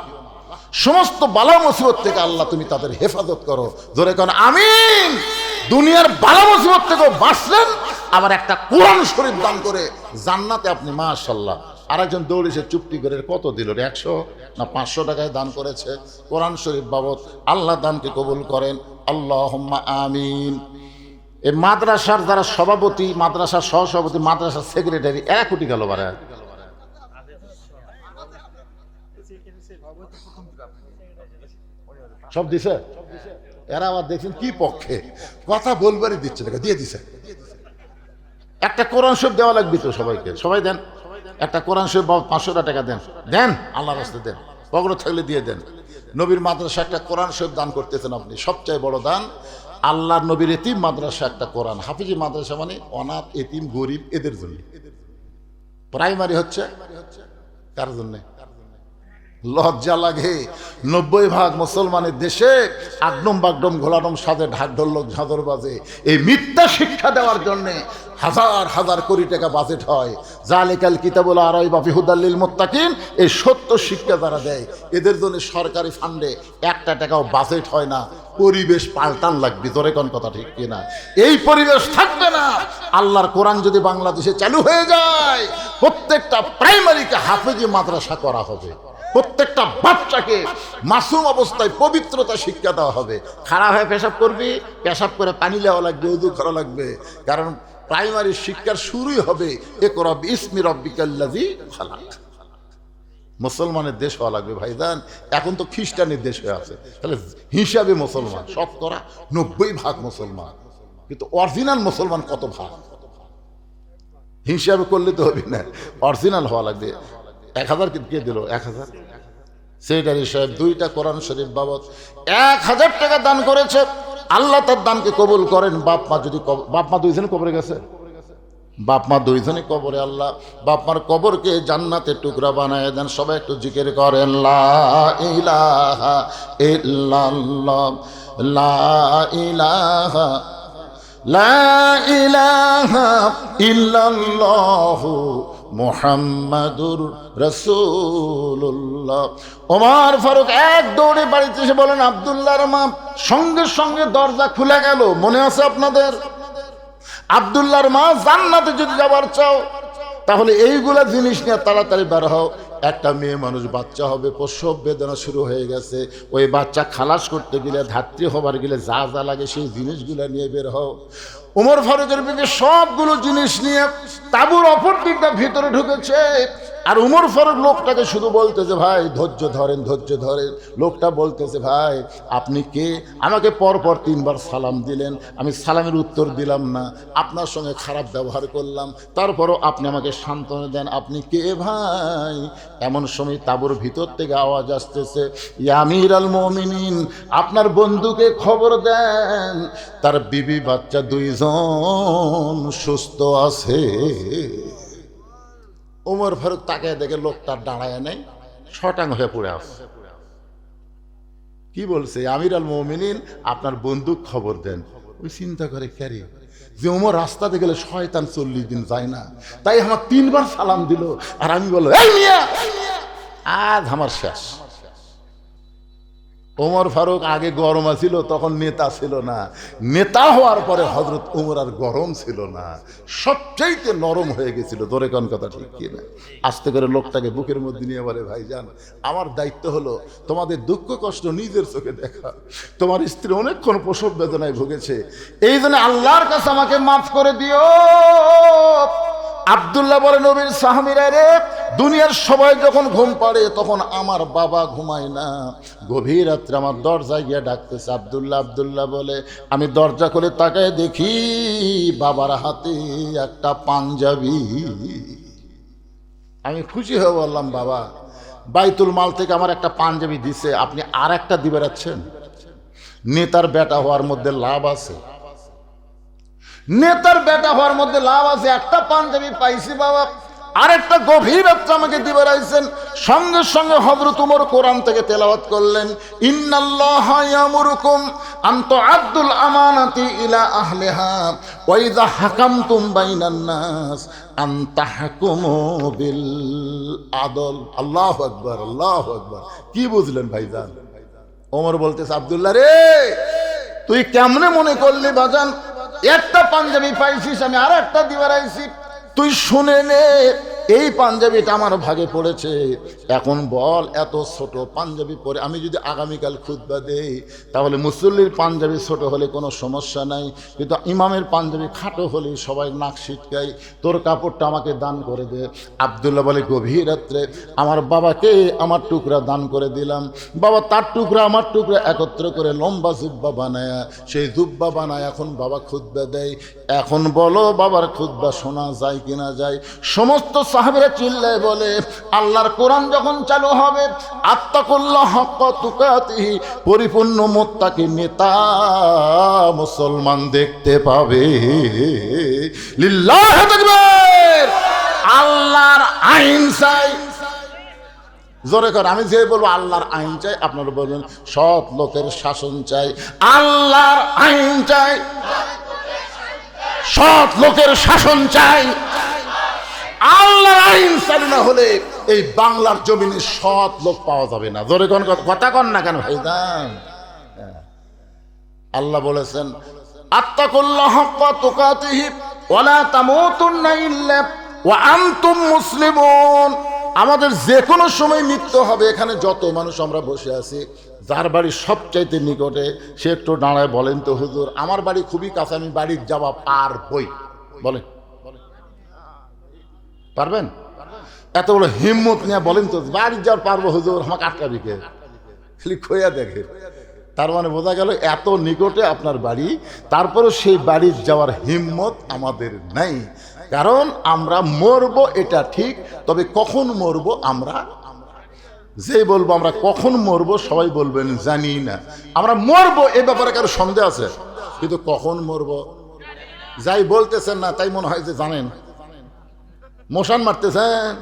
Speaker 1: সমস্ত বালা মুসিবত থেকে আল্লাহ তুমি তাদের হেফাজত করো। জোরে কোন আমিন। দুনিয়ার বালা মুসিবত থেকেও বাঁচলেন, আবার একটা কোরআন শরীফ দান করে জান্নাতে আপনি, মাশাআল্লাহ। আরেকজন দৌড়েছে চুপটি করে, কত দিল? 100 না 500 টাকায় দান করেছে কোরআন শরীফ বাবদ। আল্লাহ দানকে কবুল করেন। আল্লাহুম্মা আমিন। এই মাদ্রাসার যারা সভাপতি, মাদ্রাসার সহসভাপতি, মাদ্রাসার সেক্রেটারি, 1 কোটি গেল বারে। সব দিছে। এরা আবার দেখছেন কি পক্ষে কথা বলবারই দিচ্ছে না, দিয়ে দিছে। একটা কোরআন শরীফ দেওয়া লাগবে তো সবাইকে, সবাই দেন একটা কোরআন শরীফ 500 টাকা দেন, দেন আল্লাহর রাস্তায় দেন, পকেটে থাকলে দিয়ে দেন। নবীর মাদ্রাসা একটা কোরআন শরীফ দান করতেছেন আপনি, সবচেয়ে বড় দান। আল্লাহর নবীর এতিম মাদ্রাসা একটা কোরআন, হাফিজি মাদ্রাসা মানে অনাথ এতিম গরিব এদের জন্য। প্রাইমারি হচ্ছে কার জন্যে? লজ্জা লাগে 90% মুসলমানের দেশে আগডম বাগডম ঘোলাডম সাজে ঢাক ঢোলক ঝাঁদর বাজে। এই মিথ্যা শিক্ষা দেওয়ার জন্যে হাজার হাজার কোটি টাকা বাজেট হয়। জালিকাল কিতাবুল লা রাইবা ফিহি হুদাল লিল মুত্তাকিন। এই সত্য শিক্ষা যারা দেয় এদের জন্য সরকারি ফান্ডে 1 টাকাও বাজেট হয় না। পরিবেশ পাল্টান লাগবে, জোরে কোন কথা ঠিক কিনা? এই পরিবেশ থাকবে না। আল্লাহর কোরআন যদি বাংলাদেশে চালু হয়ে যায়, প্রত্যেকটা প্রাইমারিকে হাফেজি মাদ্রাসা করা হবে, প্রত্যেকটা বাচ্চাকে মাসুম অবস্থায় পবিত্রতা শিক্ষা দেওয়া হবে। খাড়া হয়ে পেশাব করবি, পেশাব করে পানি নেওয়া লাগবে, উযু করা লাগবে, কারণ প্রাইমারি শিক্ষার শুরুই হবে ইকরা বিসমি রাব্বিকাল্লাযী খালাক। মুসলমানের দেশ হওয়া লাগবে ভাইজান। এখন তো খ্রিস্টানের দেশ হয়ে আছে, তাহলে হিসাবে মুসলমান 90% মুসলমান, কিন্তু অরিজিনাল মুসলমান কত ভাগ? হিসাবে করলে তো হবে না, অরিজিনাল হওয়া লাগবে। 1000 কে দিল? 1000 সেক্রেটারি সাহেব 2টা কোরআন শরীফ বাবদ 1000 টাকা দান করেছে। আল্লাহ তার দানকে কবুল করেন। বাপ মা যদি, বাপ মা 2জনে কবরে গেছে, বাপ মা 2জনে কবরে, আল্লাহ বাপ মার কবরকে জান্নাতের টুকরা বানায় দেন। সবাই একটু জিকির করেন লা ইলাহা ইল্লাল্লাহ, লা ইলাহা, লা ইলাহা ইল্লাল্লাহু মুহাম্মাদুর রাসূলুল্লাহ। ওমর ফারুক এক দৌড়ে বাড়িতে এসে বলেন, আব্দুল্লাহর মা। সঙ্গে সঙ্গে দরজা খুলে গেল। মনে আছে আপনাদের? আব্দুল্লাহর মা, জান্নাতে যদি যাবার চাও তাহলে এইগুলা জিনিস নিয়ে তাড়াতাড়ি বের হও। একটা মেয়ে মানুষ বাচ্চা হবে, প্রসব বেদনা শুরু হয়ে গেছে, ওই বাচ্চা খালাস করতে গেলে, ধাত্রী হবার গেলে যা যা লাগে সেই জিনিসগুলা নিয়ে বের হও। ওমর ফারুকের বিবি সবগুলো জিনিস নিয়ে তাঁবুর অপর দিকটা ভিতরে ঢুকেছে। আর উমর ফারুক লোকটাকে শুধু বলতেছে, ভাই ধৈর্য ধরেন, ধৈর্য ধরেন। লোকটা বলতেছে, ভাই আপনি কে? আমাকে পরপর 3 বার সালাম দিলেন, আমি সালামের উত্তর দিলাম না, আপনার সঙ্গে খারাপ ব্যবহার করলাম, তারপরও আপনি আমাকে সান্ত্বনা দেন, আপনি কে ভাই? এমন সময় তাঁবুর ভিতর থেকে আওয়াজ আসতেছে, ইয়া আমিরুল মুমিনিন, আপনার বন্ধুকে খবর দেন তার বিবি বাচ্চা 2 জন সুস্থ আছে। ওমর ফারুক তাকে দেখে লোকটার দাঁড়ায় নেই, শটাং হয়ে পড়ে আসছে। কি বলছে? আমিরুল মুমিনিন, আপনার বন্ধু খবর দেন। ওই চিন্তা করে, ক্যারি যে ওমর রাস্তাতে গেলে শয়তান 40 দিন যায় না, তাই আমার 3 বার সালাম দিল, আর আমি বললো এই মিয়া আজ আমার শেষ। ওমর ফারুক আগে গরম ছিল, তখন নেতা ছিল না। নেতা হওয়ার পরে হযরত ওমর আর গরম ছিল না, সবচাইতে নরম হয়ে গেছিল। ধরে কোন কথা ঠিক কিনা? আস্তে করে লোকটাকে বুকের মধ্যে নিয়ে বলে, ভাইজান আমার দায়িত্ব হলো তোমাদের দুঃখ কষ্ট নিজের চোখে দেখা। তোমার স্ত্রী অনেকক্ষণ প্রসব বেদনায় ভুগেছে, এই জন্য আল্লাহর কাছে আমাকে মাফ করে দিও। আব্দুল্লাহ বলে, নবীর সাহাবীরা রে, দুনিয়ার সবাই যখন ঘুম পাড়ে তখন আমার বাবা ঘুমায় না, গভীর রাত্রে আমার দরজায় গিয়ে ডাকতেছে আব্দুল্লাহ, আব্দুল্লাহ বলে। আমি দরজা খুলে তাকায় দেখি বাবার হাতে একটা পাঞ্জাবি। আমি খুশি হয়ে বললাম, বাবা বাইতুল মাল থেকে আমার একটা পাঞ্জাবি দিছে, আপনি আর একটা দিবে রাখছেন? নেতার বেটা হওয়ার মধ্যে লাভ আছে, নেতার বেটা হওয়ার মধ্যে লাভ আছে। একটা পাঞ্জাবি পাইছি বাবা, আরেকটা গভীর রাত্রে আমাকে দিবে রাখছেন। সঙ্গে সঙ্গে হযরত ওমর কোরআন থেকে তেলাওয়াত করলেন, ইন্নাল্লাহা ইয়ামুরুকুম আন তুআদ্দুল আমানাতি ইলা আহলিহা ওয়া ইযা হাকামতুম বাইনান নাস আন তাহকুমু বিল আদল। আল্লাহু আকবার, আল্লাহু আকবার। কি বুঝলেন ভাইজান? ওমর বলতেছে, আব্দুল্লাহ রে, তুই কেমনে মনে করলি বাজান? একটা পাঞ্জাবি পাইছিস, আমি আর একটা দিবার আইছি। তুই শুনে নে, এই পাঞ্জাবিটা আমার ভাগে পড়েছে। এখন বল, এত ছোট পাঞ্জাবি পরে আমি যদি আগামীকাল খুতবা দেই, তাহলে মুসল্লির পাঞ্জাবি ছোট হলে কোনো সমস্যা নাই, কিন্তু ইমামের পাঞ্জাবি খাটো হলে সবাই নাক ছিটকায়। তোর কাপড়টা আমাকে দান করে দে। আব্দুল্লাহ বলে, গভীর রাত্রে আমার বাবাকে আমার টুকরা দান করে দিলাম। বাবা তার টুকরা আমার টুকরা একত্র করে লম্বা জুব্বা বানায়া, সেই জুব্বা বানায় এখন বাবা খুতবা দেয়। এখন বলো, বাবার খুতবা শোনা যায় কিনা যায়? সমস্ত সাহাবীরা চিল্লায় বলে, আল্লাহর কোরআন যখন চালু হবে, আত্তাকুল্লাহ হাক্কা তুকাতিহি, পরিপূর্ণ মুত্তাকি নেতা মুসলমান দেখতে পাবে। লিল্লাহি তাকবীর। আল্লাহর আইন চাই। জোরে কর, আমি যে বলবো আল্লাহর আইন চাই, আপনারা বলবেন সৎ লোকের শাসন চাই। আল্লাহর আইন চাই, সৎ লোকের শাসন চাই। আল্লাহর আইন চালু না হলে এই বাংলার জমিনে সৎ লোক পাওয়া যাবে না। জোরে কোন কথা কন না কেন ভাইজান? আল্লাহ বলেছেন, আত্তাকুল্লাহ হাক্কা তুকাতিহি ওয়া লা তামুতুন্না ইল্লা ওয়া আনতুম মুসলিমুন। আমাদের যে কোনো সময় মৃত্যু হবে। এখানে যত মানুষ আমরা বসে আছি, যার বাড়ি সবচাইতে নিকটে সে একটু দাঁড়ায় বলেন তো, হুজুর আমার বাড়ি খুবই কাছে, আমি বাড়ির যাওয়া পারবই। বলেন, পারবেন? এত বড় হিম্মত নিয়ে বলেন তো, বাড়ির যাওয়ার পারবো হুজুর, আমাকে আটকাবি কে? খালি খোয়া দেখে। তার মানে বোঝা গেল এত নিকটে আপনার বাড়ি, তারপরও সেই বাড়ির যাওয়ার হিম্মত আমাদের নাই। কারণ আমরা মরবো এটা ঠিক, তবে কখন মরবো আমরা যে বলবো আমরা কখন মরবো, সবাই বলবেন জানি না। আমরা মরবো এ ব্যাপারে কারো সন্দেহ আছে, কিন্তু কখন মরবো যাই বলতেছেন না, তাই মনে হয় যে জানেন। মশান মারতেছেন,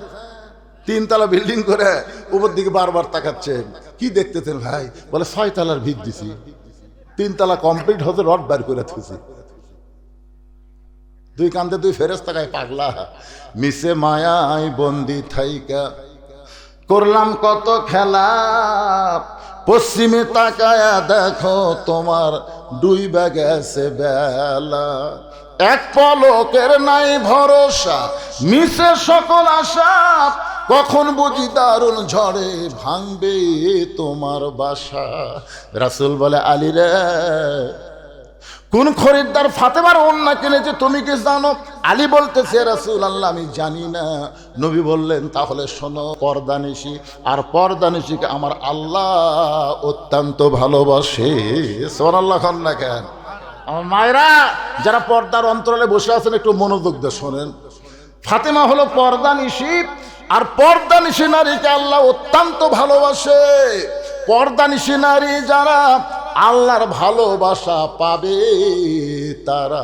Speaker 1: 3 তলা বিল্ডিং করে উপর দিকে বারবার তাকাচ্ছেন, কি দেখতেছেন ভাই? বলে 6 তলার ভিত দিছি, 3 তলা কমপ্লিট হতে রড বার করে থুছি। 2 কান্দে 2 ফেরেশতা গায়, পাগলা মিশে মায়ায় বন্দি থাইকা করলাম কত খেলা, পশ্চিমে তাকায়া দেখো তোমার ডুইবা গেছে বেলা। এক পলকের নাই ভরসা, মিশে সকল আশা, কখন বুঝি দারুণ ঝড়ে ভাঙবে তোমার বাসা। রাসূল বলে, আলী রে কোন খরিদ্দার ফাতেমার ওড়না কিনেছে তুমি কি জানো? আলী বলতেছে রাসূলুল্লাহ আমি জানি না। নবী বললেন তাহলে শোনো, পর্দানিশী, আর পর্দানিশীকে আমার আল্লাহ অত্যন্ত ভালোবাসে। সুবহানাল্লাহ খান না কেন? আমার মায়েরা যারা পর্দার অন্তরালে বসে আছেন একটু মনোযোগ দিয়ে শোনেন। ফাতেমা হলো পর্দানিশী, আর পর্দানিশী নারীকে আল্লাহ অত্যন্ত ভালোবাসে। পর্দানিশী নারী যারা আল্লাহর ভালোবাসা পাবে তারা,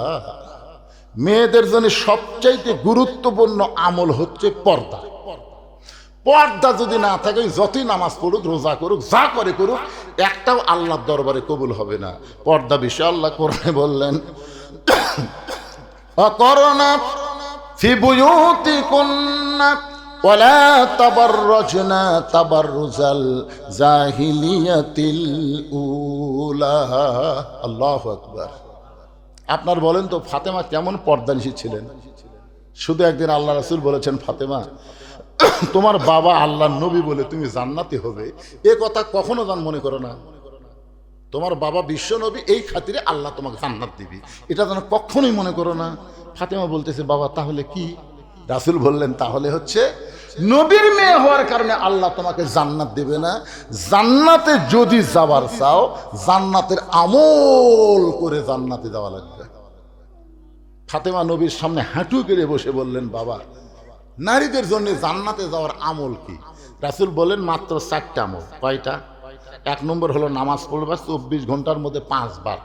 Speaker 1: মেয়েদের জন্য সবচাইতে গুরুত্বপূর্ণ আমল হচ্ছে পর্দা। পর্দা যদি না থাকে যতই নামাজ পড়ুক, রোজা করুক, যা করে করুক, একটাও আল্লাহর দরবারে কবুল হবে না। পর্দা বিষয়ে আল্লাহ কোরআনে বললেন অকরনা ফি বুয়ুতিকুন্না ওয়ালা তাবাররাজনা তাবাররুজাল জাহিলিয়াতিল উলা। আল্লাহু আকবার। আপনার বলেন তো ফাতেমা কেমন পর্দানিশী ছিলেন? শুধু একদিন আল্লাহ রাসূল বলেছেন, ফাতেমা তোমার বাবা আল্লাহর নবী বলে তুমি জান্নাতি হবে, এ কথা কখনো মনে করো না। তোমার বাবা বিশ্ব নবী, এই খাতিরে আল্লাহ তোমাকে জান্নাত দিবি, এটা যেন কখনোই মনে করো না। ফাতেমা বলতেছে বাবা তাহলে কি? রাসূল বললেন তাহলে হচ্ছে নবীর মেয়ে হওয়ার কারণে আল্লাহ তোমাকে জান্নাত দেবে না। জান্নাতে যদি যাবার চাও, জান্নাতের আমল করে জান্নাতে যাওয়া লাগবে। ফাতেমা নবীর সামনে হাঁটু কেড়ে বসে বললেন বাবা নারীদের জন্য জান্নাতে যাওয়ার আমল কি? রাসূল বলেন মাত্র 4টা আমল। কয়টা? 1 নম্বর হলো নামাজ পড়বা 24 ঘন্টার মধ্যে 5 বার।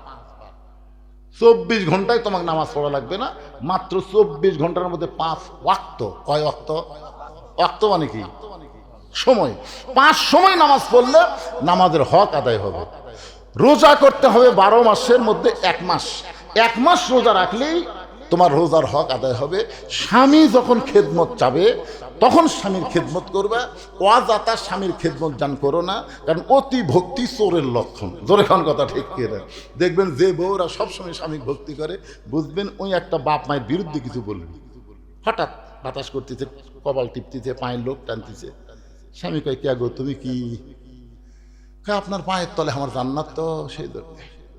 Speaker 1: 24 ঘন্টায় তোমাকে নামাজ পড়া লাগবে না, মাত্র 24 ঘন্টার মধ্যে 5 ওয়াক্ত। কয় ওয়াক্ত? ওয়াক্ত মানে কি? সময়। 5 সময় নামাজ পড়লে নামাজের হক আদায় হবে। রোজা করতে হবে 12 মাসের মধ্যে 1 মাস। 1 মাস রোজা রাখলেই তোমার রোজার হক আদায় হবে। স্বামী যখন খেদমত চাবে তখন স্বামীর খেদমত করবে, অযথা স্বামীর খেদমত জান করো না, কারণ অতি ভক্তি চোরের লক্ষণ। জোরে খান কথা ঠিক কিনা? দেখবেন যে বউরা সবসময় স্বামীর ভক্তি করে, বুঝবেন ওই একটা বাপ মায়ের বিরুদ্ধে কিছু বলবে। হঠাৎ বাতাস করতেছে, কপাল টিপতেছে, পায়ের লোক টানতেছে, স্বামী কয় কে গো তুমি কি? আপনার পায়ের তলে আমার জান্নাত তো। সেই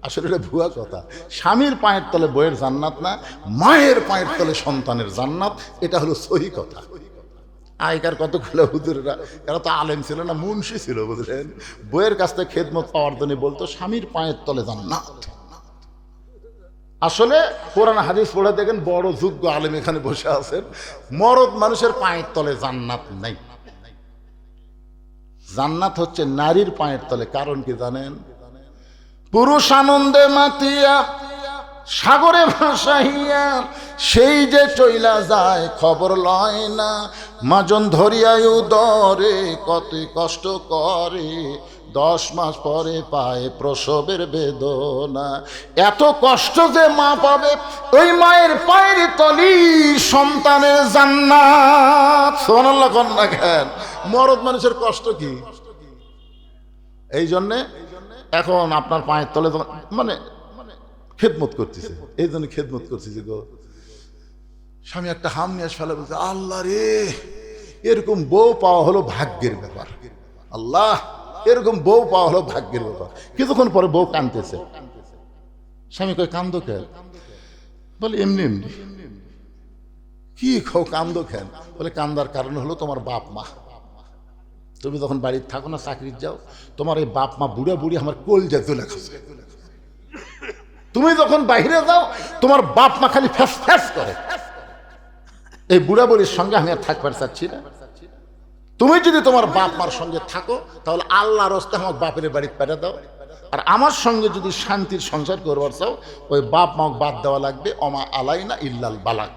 Speaker 1: আসলে এটা ভুয়া কথা। স্বামীর পায়ের তলে বইয়ের জান্নাত না, মায়ের পায়ের তলে সন্তানের জান্নাত, এটা হলো সহি কথা। আগেকার কতগুলো হুজুরেরা, এরা তো আলেম ছিল না, মুন্সি ছিল, বুঝলেন? বইয়ের কাছ থেকে খেদমত পাওয়ার জন্য বলতো স্বামীর পায়ের তলে জান্নাত। আসলে কোরআন হাদিস পড়ে দেখেন বড় যোগ্য আলেম এখানে বসে আছেন, মরদ মানুষের পায়ের তলে জান্নাত নাই। জান্নাত হচ্ছে নারীর পায়ের তলে। কারণ কি জানেন? পুরুষ আনন্দে মাতিয়া সাগরে ভাসাইয়া সেই যে চইলা যায় খবর লয় না, মাজন ধরিয়ায় উদরে কত কষ্ট করে, 10 মাস পরে পায় প্রসবের বেদনা। এত কষ্ট যে মা পাবে, ওই মায়ের পায়ের তলি সন্তানের জান্নাত। সুবহানাল্লাহ কন্যা জ্ঞান। মরদ মানুষের কষ্ট কি? এই জন্যে এখন আপনার পায়ের তলে মানে খেদমত করতেছে, এই জন্য খেদমত করতেছে গো। স্বামী একটা হাম নিয়ে ফেলে বলছে আল্লাহ রে, এরকম বউ পাওয়া হলো ভাগ্যের ব্যাপার। আল্লাহ, এরকম বউ পাওয়া হলো ভাগ্যের ব্যাপার। কিছুক্ষণ পরে বউ কাঁদতেছে। স্বামী কয় কান্দো কেন? বলে এমনি এমনি। কি খাও কান্দো কেন? বলে কান্দার কারণ হলো তোমার বাপ মা। তুমি যখন বাড়িতে থাকো না, চাকরির যাও, তোমার এই বাপ মা বুড়া বুড়ি আমার কলজা জ্বলে খাচ্ছে। তুমি যখন বাইরে যাও, তোমার বাপ মা খালি ফ্যাস ফ্যাস করে। এই বুড়া বুড়ির সঙ্গে আমি আর থাকবার চাচ্ছি না। তুমি যদি তোমার বাপ মার সঙ্গে থাকো, তাহলে আল্লাহর রাস্তায় আমার বাপের বাড়িতে পাঠিয়ে দাও। আর আমার সঙ্গে যদি শান্তির সংসার করবার চাও, ওই বাপ মা বাদ দেওয়া লাগবে। অমা আলাইনা ইল্লাল বালাক।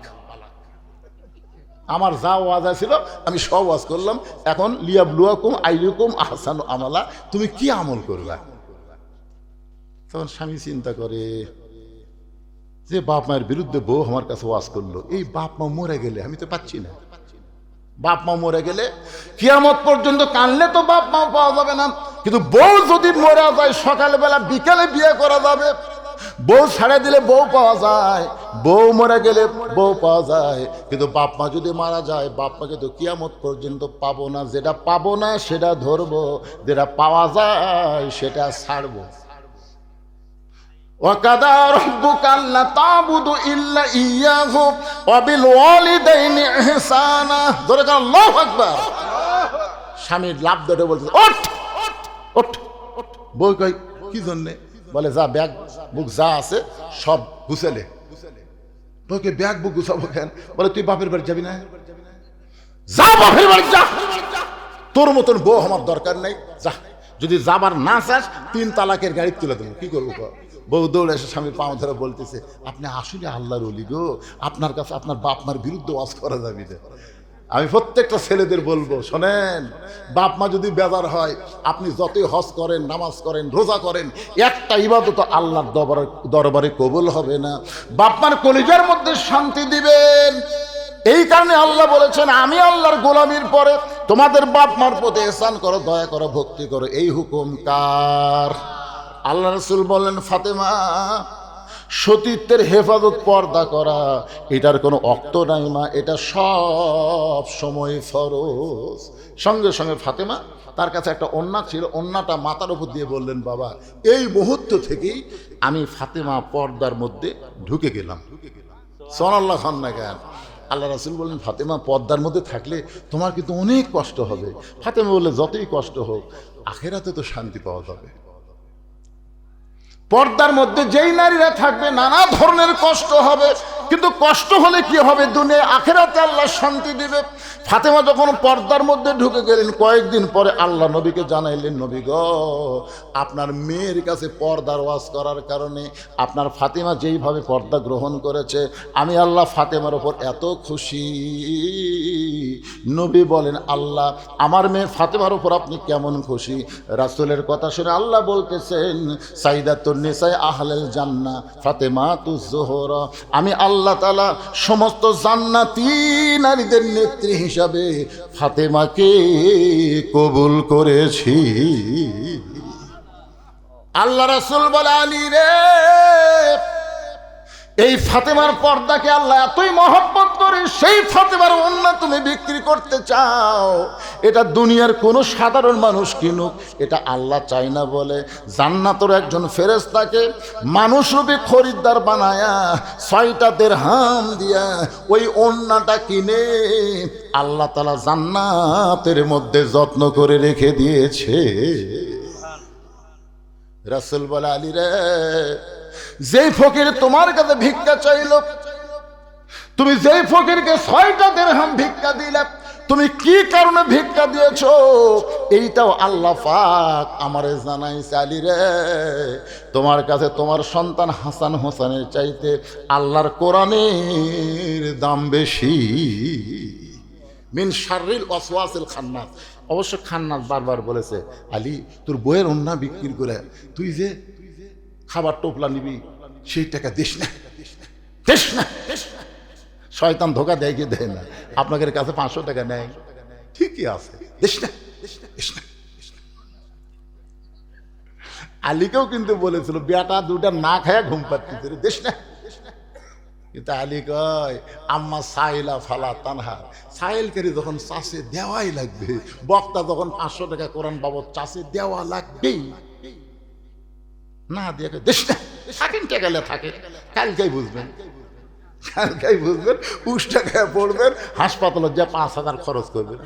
Speaker 1: আমার যা ওয়াজ ছিল আমি সব ওয়াজ করলাম। এখন লিয়াবলুয়াকুম আইয়ুকুম আহসানু আমালা, তুমি কি আমল করবা? তখন স্বামী চিন্তা করে যে বাপ মায়ের বিরুদ্ধে বউ আমার কাছে ওয়াজ করলো, এই বাপ মা মরে গেলে আমি তো পাচ্ছি না। বাপ মা মরে গেলে কিয়ামত পর্যন্ত কানলে তো বাপ মা পাওয়া যাবে না, কিন্তু বউ যদি মরে যায় সকালবেলা বিকেলে বিয়ে করা যাবে। বউ ছাড়ে দিলে বউ পাওয়া যায়, বউ মরে গেলে বউ পাওয়া যায়, কিন্তু বাপ মা যদি মারা যায় বাপ মাকে তো কিয়ামত পর্যন্ত পাবো না। যেটা পাবো না সেটা ধরবো, যেটা পাওয়া যায় সেটা ছাড়বো। ওয়াকাদা রাব্বুকা আল্লা তা'বুদু ইল্লা ইয়্যাহু ওয়া বিল ওয়ালিদাইনি ইহসানা। জোরে বলেন আল্লাহু আকবার। স্বামীর লাভ ধরে বলছে ওঠ ওঠ। বউ কই কি জন্যে? বলে যা ব্যাগ বুক যা আছে সব গুছালে। বউকে ব্যাগ বুক গুছাবো কেন? বলে তুই বাপের বাড়ি যাবি না? যা বাপের বাড়ি যা, তোর মতন বউ আমার দরকার নেই, যা। যদি যাবার না চাস 3 তালাকের গাড়ি তুলে দেবো। কি করবো? বউ দৌড়ে এসে স্বামীর পাও ধরে বলতেছে আপনি আসলে আল্লাহর ওলি গো, আপনার কাছে আপনার বাপ মার বিরুদ্ধে ওয়াজ করা যাবে না। আমি প্রত্যেকটা ছেলেদের বলবো, শোনেন, বাপ মা যদি বেজার হয়, আপনি যতই হজ করেন, নামাজ করেন, রোজা করেন, একটা ইবাদত আল্লাহর দরবারে কবুল হবে না। বাপ মার কলিজার মধ্যে শান্তি দিবেন। এই কারণে আল্লাহ বলেছেন আমি আল্লাহর গোলামির পরে তোমাদের বাপ মার প্রতি ইহসান করো, দয়া করো, ভক্তি করো। এই হুকুম কার? আল্লাহ রাসূল বললেন ফাতেমা, সতীত্বের হেফাজত, পর্দা করা, এটার কোনো অক্ত নাই মা, এটা সব সময় ফরজ। সঙ্গে সঙ্গে ফাতেমা, তার কাছে একটা ওন্না ছিল, ওন্নাটা মাথার উপর দিয়ে বললেন বাবা এই মুহূর্ত থেকেই আমি ফাতেমা পর্দার মধ্যে ঢুকে গেলাম। সুবহানাল্লাহ খান না কেন? আল্লাহ রাসূল বললেন ফাতেমা পর্দার মধ্যে থাকলে তোমার কিন্তু অনেক কষ্ট হবে। ফাতেমা বললে যতই কষ্ট হোক আখিরাতে তো শান্তি পাওয়া যাবে। পর্দার মধ্যে যেই নারীরা থাকবে নানা ধরনের কষ্ট হবে, কিন্তু কষ্ট হলে কি হবে? দুনিয়া আখিরাতে আল্লাহ শান্তি দিবে। ফাতেমা যখন পর্দার মধ্যে ঢুকে গেলেন, কয়েকদিন পরে আল্লাহ নবীকে জানাইলেন নবী গো, আপনার মেয়ের কাছে পর্দার ওয়াজ করার কারণে আপনার ফাতেমা যেইভাবে পর্দা গ্রহণ করেছে, আমি আল্লাহ ফাতেমার ওপর এত খুশি। নবী বলেন আল্লাহ আমার মেয়ে ফাতেমার উপর আপনি কেমন খুশি? রাসূলের কথা শুনে আল্লাহ বলতেছেন সাইদাতুন নিসা আহলেল জান্নাহ ফাতেমাতুজ জোহরা, আমি আল্লাহ তাআলা সমস্ত জান্নাতি নারীদের নেত্রী হিসাবে ফাতেমাকে কবুল করেছি। আল্লাহ রাসূল বলে আলী রে, এই ফাতেমার পর্দাকে আল্লাহ এতই মহব্বত করে সেই ফাতেমার ওন্না তুমি বিক্রি করতে চাও, এটা দুনিয়ার কোনো সাধারণ মানুষ কিনুক, এটা আল্লাহ চাই না বলে জান্নাতের একজন ফেরেশতাকে মানুষরূপী খরিদ্দার বানায়া 6টা দিরহাম দিয়া ওই ওন্নাটা কিনে আল্লাহ তাআলা জান্নাতের মধ্যে যত্ন করে রেখে দিয়েছে। রাসূল বলে আলী রে, যেই ফকির তোমার কাছে ভিক্ষা চাইল, তুমি যেই ফকিরকে 6টা দিরহাম ভিক্ষা দিলে, তুমি কি কারণে ভিক্ষা দিয়েছো এইটাও আল্লাহ পাক আমারে জানাইছে। আলী রে, তোমার কাছে তোমার সন্তান হাসান হোসেনের চাইতে আল্লাহর কোরআনের দাম বেশি। মিন শাররিল ওয়াসওয়াসিল খান্নাস। অবশ্য খান্নাস বারবার বলেছে আলী তোর বইয়ের ওন্না বিক্রি করে তুই যে খাবার টোপলা নিবি সেই টাকা দিস না, দিস না। শয়তান ধোকা দেয় কি দেয় না? আপনাদের কাছে 500 টাকা নেয়, ঠিকই আছে, দিস না, দিস না। আলীকেও কিন্তু বলেছিল বেটা দুটা না খায়া ঘুম পাচ্ছে, দিস না। কিন্তু আলী কয় আম্মা সাইলা ফালা তানহা, সাইলকারী যখন চাষে দেওয়াই লাগবে, বক্তা যখন 500 টাকা কোরআন বাবদ চাষে দেওয়া লাগবেই, না দিয়ে দেশ না থাকেন গেলে থাকে, কালকেই বুঝবেন, কালকেই বুঝবেন, উষ্টা খেয়ে পড়বেন, হাসপাতালে যে 5000 খরচ করবেন।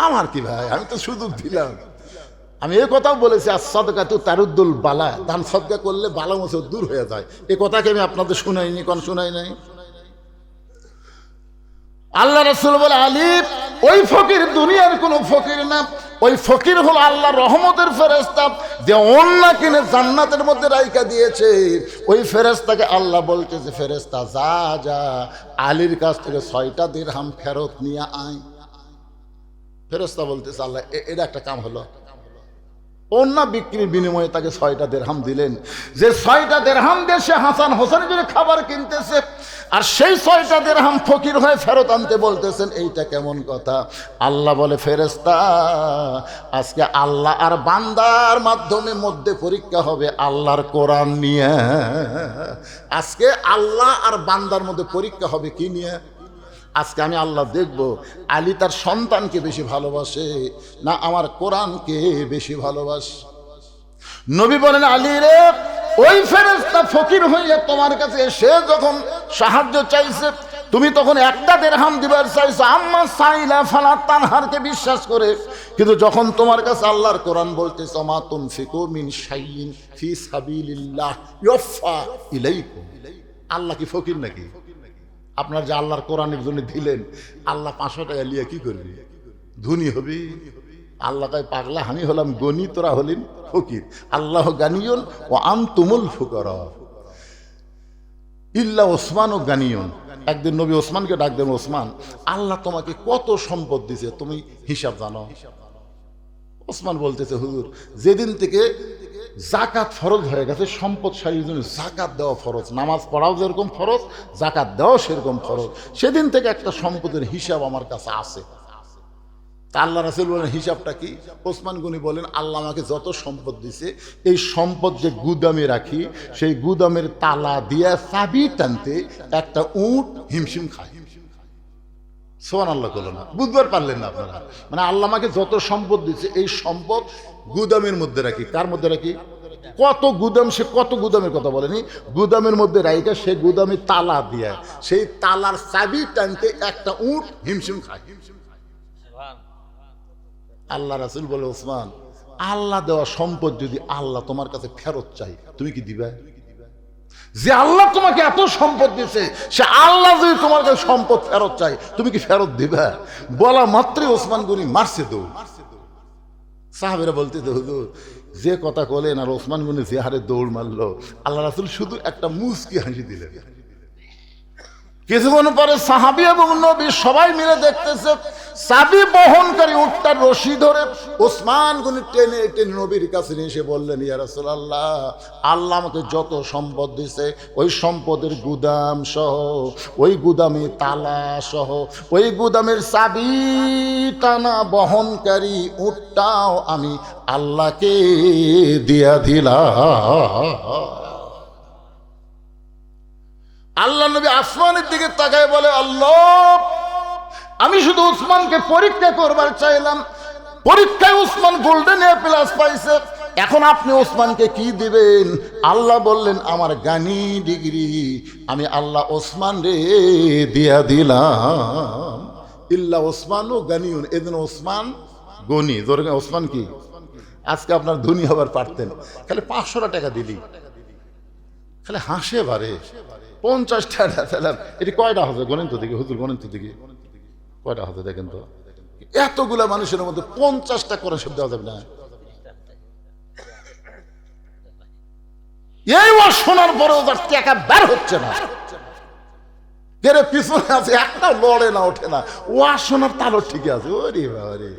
Speaker 1: আমার কি ভাই, আমি তো সুযোগ দিলাম। আমি এই কথাও বলেছি as-সাদকা তারুদ্দুল বালা, দান সদকা করলে বালা মুসিবত দূর হয়ে যায়। এই কথাকে আমি আপনাদের শুনাইনি, কোন শুনাই নাই? আল্লাহ রাসূল বলে আলী ওই ফকির দুনিয়ার কোন ফকির না, ওই ফকির হলো আল্লাহ রহমতের ফেরেশতা যে ওন্না কিনে জান্নাতের মধ্যে রাইখা দিয়েছে। ওই ফেরেশতাকে আল্লাহ বলতেছে ফেরেশতা যা যা আলীর কাছ থেকে 6টা দিরহাম ফেরত নিয়ে আয়। ফেরেশতা বলতেছে আল্লাহ এটা একটা কাম হলো। ওন্না বিক্রির বিনিময়ে তাকে 6টা দিরহাম দিলেন, যে 6টা দিরহাম দিয়ে সে হাসান হোসেনের জন্য খাবার কিনতেছে, আর সেই 6টা দিরহাম ফকির হয়ে ফেরত আনতে বলতেছেন। এইটা কেমন কথা? আল্লাহ বলে ফেরেশতা আজকে আল্লাহ আর বান্দার মাধ্যমে মধ্যে পরীক্ষা হবে আল্লাহর কোরআন নিয়ে। আজকে আল্লাহ আর বান্দার মধ্যে পরীক্ষা হবে কি নিয়ে? আজকে আমি আল্লাহ দেখব আলী তার সন্তানকে বেশি ভালোবাসে না আমার কোরআনকে বেশি ভালোবাসে। নবী বলেন, আলী রে, ওই ফেরেশতা ফকির হইয়া তোমার কাছে এসে যখন সাহায্য চাইছে, তুমি তখন একটা দিরহাম দিবার চাইছো, আম্মা সাইলা ফালা তানহারকে বিশ্বাস করে। কিন্তু যখন তোমার কাছে আল্লাহর কোরআন বলতেছে, মা তুনফিকু মিন শাইইন ফি সাবিলিল্লাহ ইউফা ইলাইকুম, আল্লাহ কি ফকির নাকি? আপনার যে আল্লাহর কোরআনের জন্য দিলেন, আল্লাহ 500 টাকা লিয়ে কি করবি? ধনী হবি? আল্লাহ তাই পাগলা, আমি হলাম গনি, তোরা হলেন ফকির। আল্লাহ গানিয়ন ও আনতুমুল ফুকারা ইল্লা ওসমান ও গানিয়ন। একদিন নবী ওসমানকে ডাক দেন, ওসমান, আল্লাহ তোমাকে কত সম্পদ দিছে, তুমি হিসাব জানো? ওসমান বলতেছে, হুজুর, যেদিন থেকে জাকাত ফরজ হয়ে গেছে, সম্পদশালীর জন্য জাকাত দেওয়া ফরজ, নামাজ পড়াও যেরকম ফরজ, জাকাত দেওয়া সেরকম ফরজ, সেদিন থেকে একটা সম্পদের হিসাব আমার কাছে আছে। তা আল্লাহ রাসূল বলেন, হিসাবটা কি? ওসমান গনি বলেন, আল্লাহ আমাকে যত সম্পদ দিছে, এই সম্পদ যে গুদামে রাখি, সেই গুদামের তালা দিয়া চাবি টানতে একটা উট হিমশিম খায়। সুবহানাল্লাহ বলো না, বুঝবার পারলেন না আপনারা? মানে আল্লাহ আমাকে যত সম্পদ দিচ্ছে, এই সম্পদ গুদামের মধ্যে রাখি। কার মধ্যে রাখি? কত গুদাম, সে কত গুদামের কথা বলেনি, গুদামের মধ্যে রাইকা সে গুদামে তালা দিয়া, সেই তালার চাবি টানতে একটা উট হিমশিম খায়। আল্লাহ রাসূল বলে, ওসমান, আল্লাহ দেওয়া সম্পদ যদি আল্লাহ তোমার কাছে ফেরত চাই, তুমি কি দিবা? যে আল্লাহ তোমাকে এত সম্পদ দিয়েছে, সে আল্লাহ যদি তোমার কাছে সম্পদ ফেরত চাই, তুমি কি ফেরত দিবা? বলা মাত্রই ওসমান গনি মারছে দৌড়। সাহাবেরা বলতে, হুজুর, যে কথা বলেন আর ওসমান গনি যে হারে দৌড় মারলো, আল্লাহ রাসূল শুধু একটা মুচকি হাসি দিলেন। কিছুক্ষণ পরে সাহাবী এবং নবী সবাই মিলে দেখতেছে, চাবি বহনকারী উটটার রশি ধরে ওসমান গনি টেনে টেনে নবীর কাছে নিয়ে এসে বললেন, ইয়া রাসূলুল্লাহ, আল্লাহ আমাকে যত সম্পদ দিছে, ওই সম্পদের গুদাম সহ, ওই গুদামে তালা সহ, ওই গুদামের চাবি টানা বহনকারী উটটাও আমি আল্লাহকে দিয়া দিলাম। আল্লাহ নবী আসমানের দিকে তাকায় বলে, আল্লাহ, আমি শুধু উসমানকে পরীক্ষা করবার চাইলাম, পরীক্ষায় উসমান গোল্ডেন এ প্লাস পাইছে, এখন আপনি ওসমানকে কি দিবেন? আল্লাহ বললেন, আমার গানি ডিগ্রি আমি আল্লাহ ওসমান রে দিয়া দিলাম। ইল্লা ওসমান ও গানিউন, এদিন ওসমান গনি, ধরে ওসমান কি আজকে আপনার ধনী হবার পারতেন, খালি 500 টাকা দিলি, খালি হাসে বারে 50 টাকা ফেলাম। এটি কয়টা হবে গণেন তো দেখি, হুজুর গণেন তো দেখি কয়টা হবে, দেখেন তো। এতগুলা মানুষের মধ্যে 50টা করে সব দেওয়া যাবে না? এই ওয়াজ শোনার পরেও তার টাকা বের হচ্ছে না, এর পিছনে আছে একটা লড়ে না, ওঠে না। ওয়াজ শোনার তালও ঠিক আছে। ওরে বাবা রে,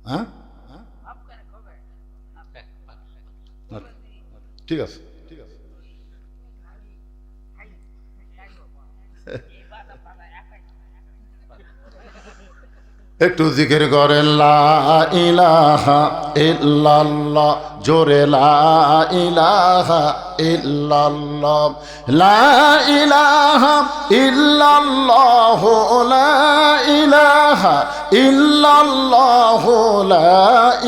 Speaker 1: হ্যাঁ ঠিক আছে, ঠিক আছে। একটু জিকির করেন, লা ইলাহা ইল্লাল্লাহ, জোরে লা ইলাহা ইল্লাল্লাহ, লা ইলাহা ইল্লাল্লাহ, লা ইলাহা ইল্লাল্লাহ, লা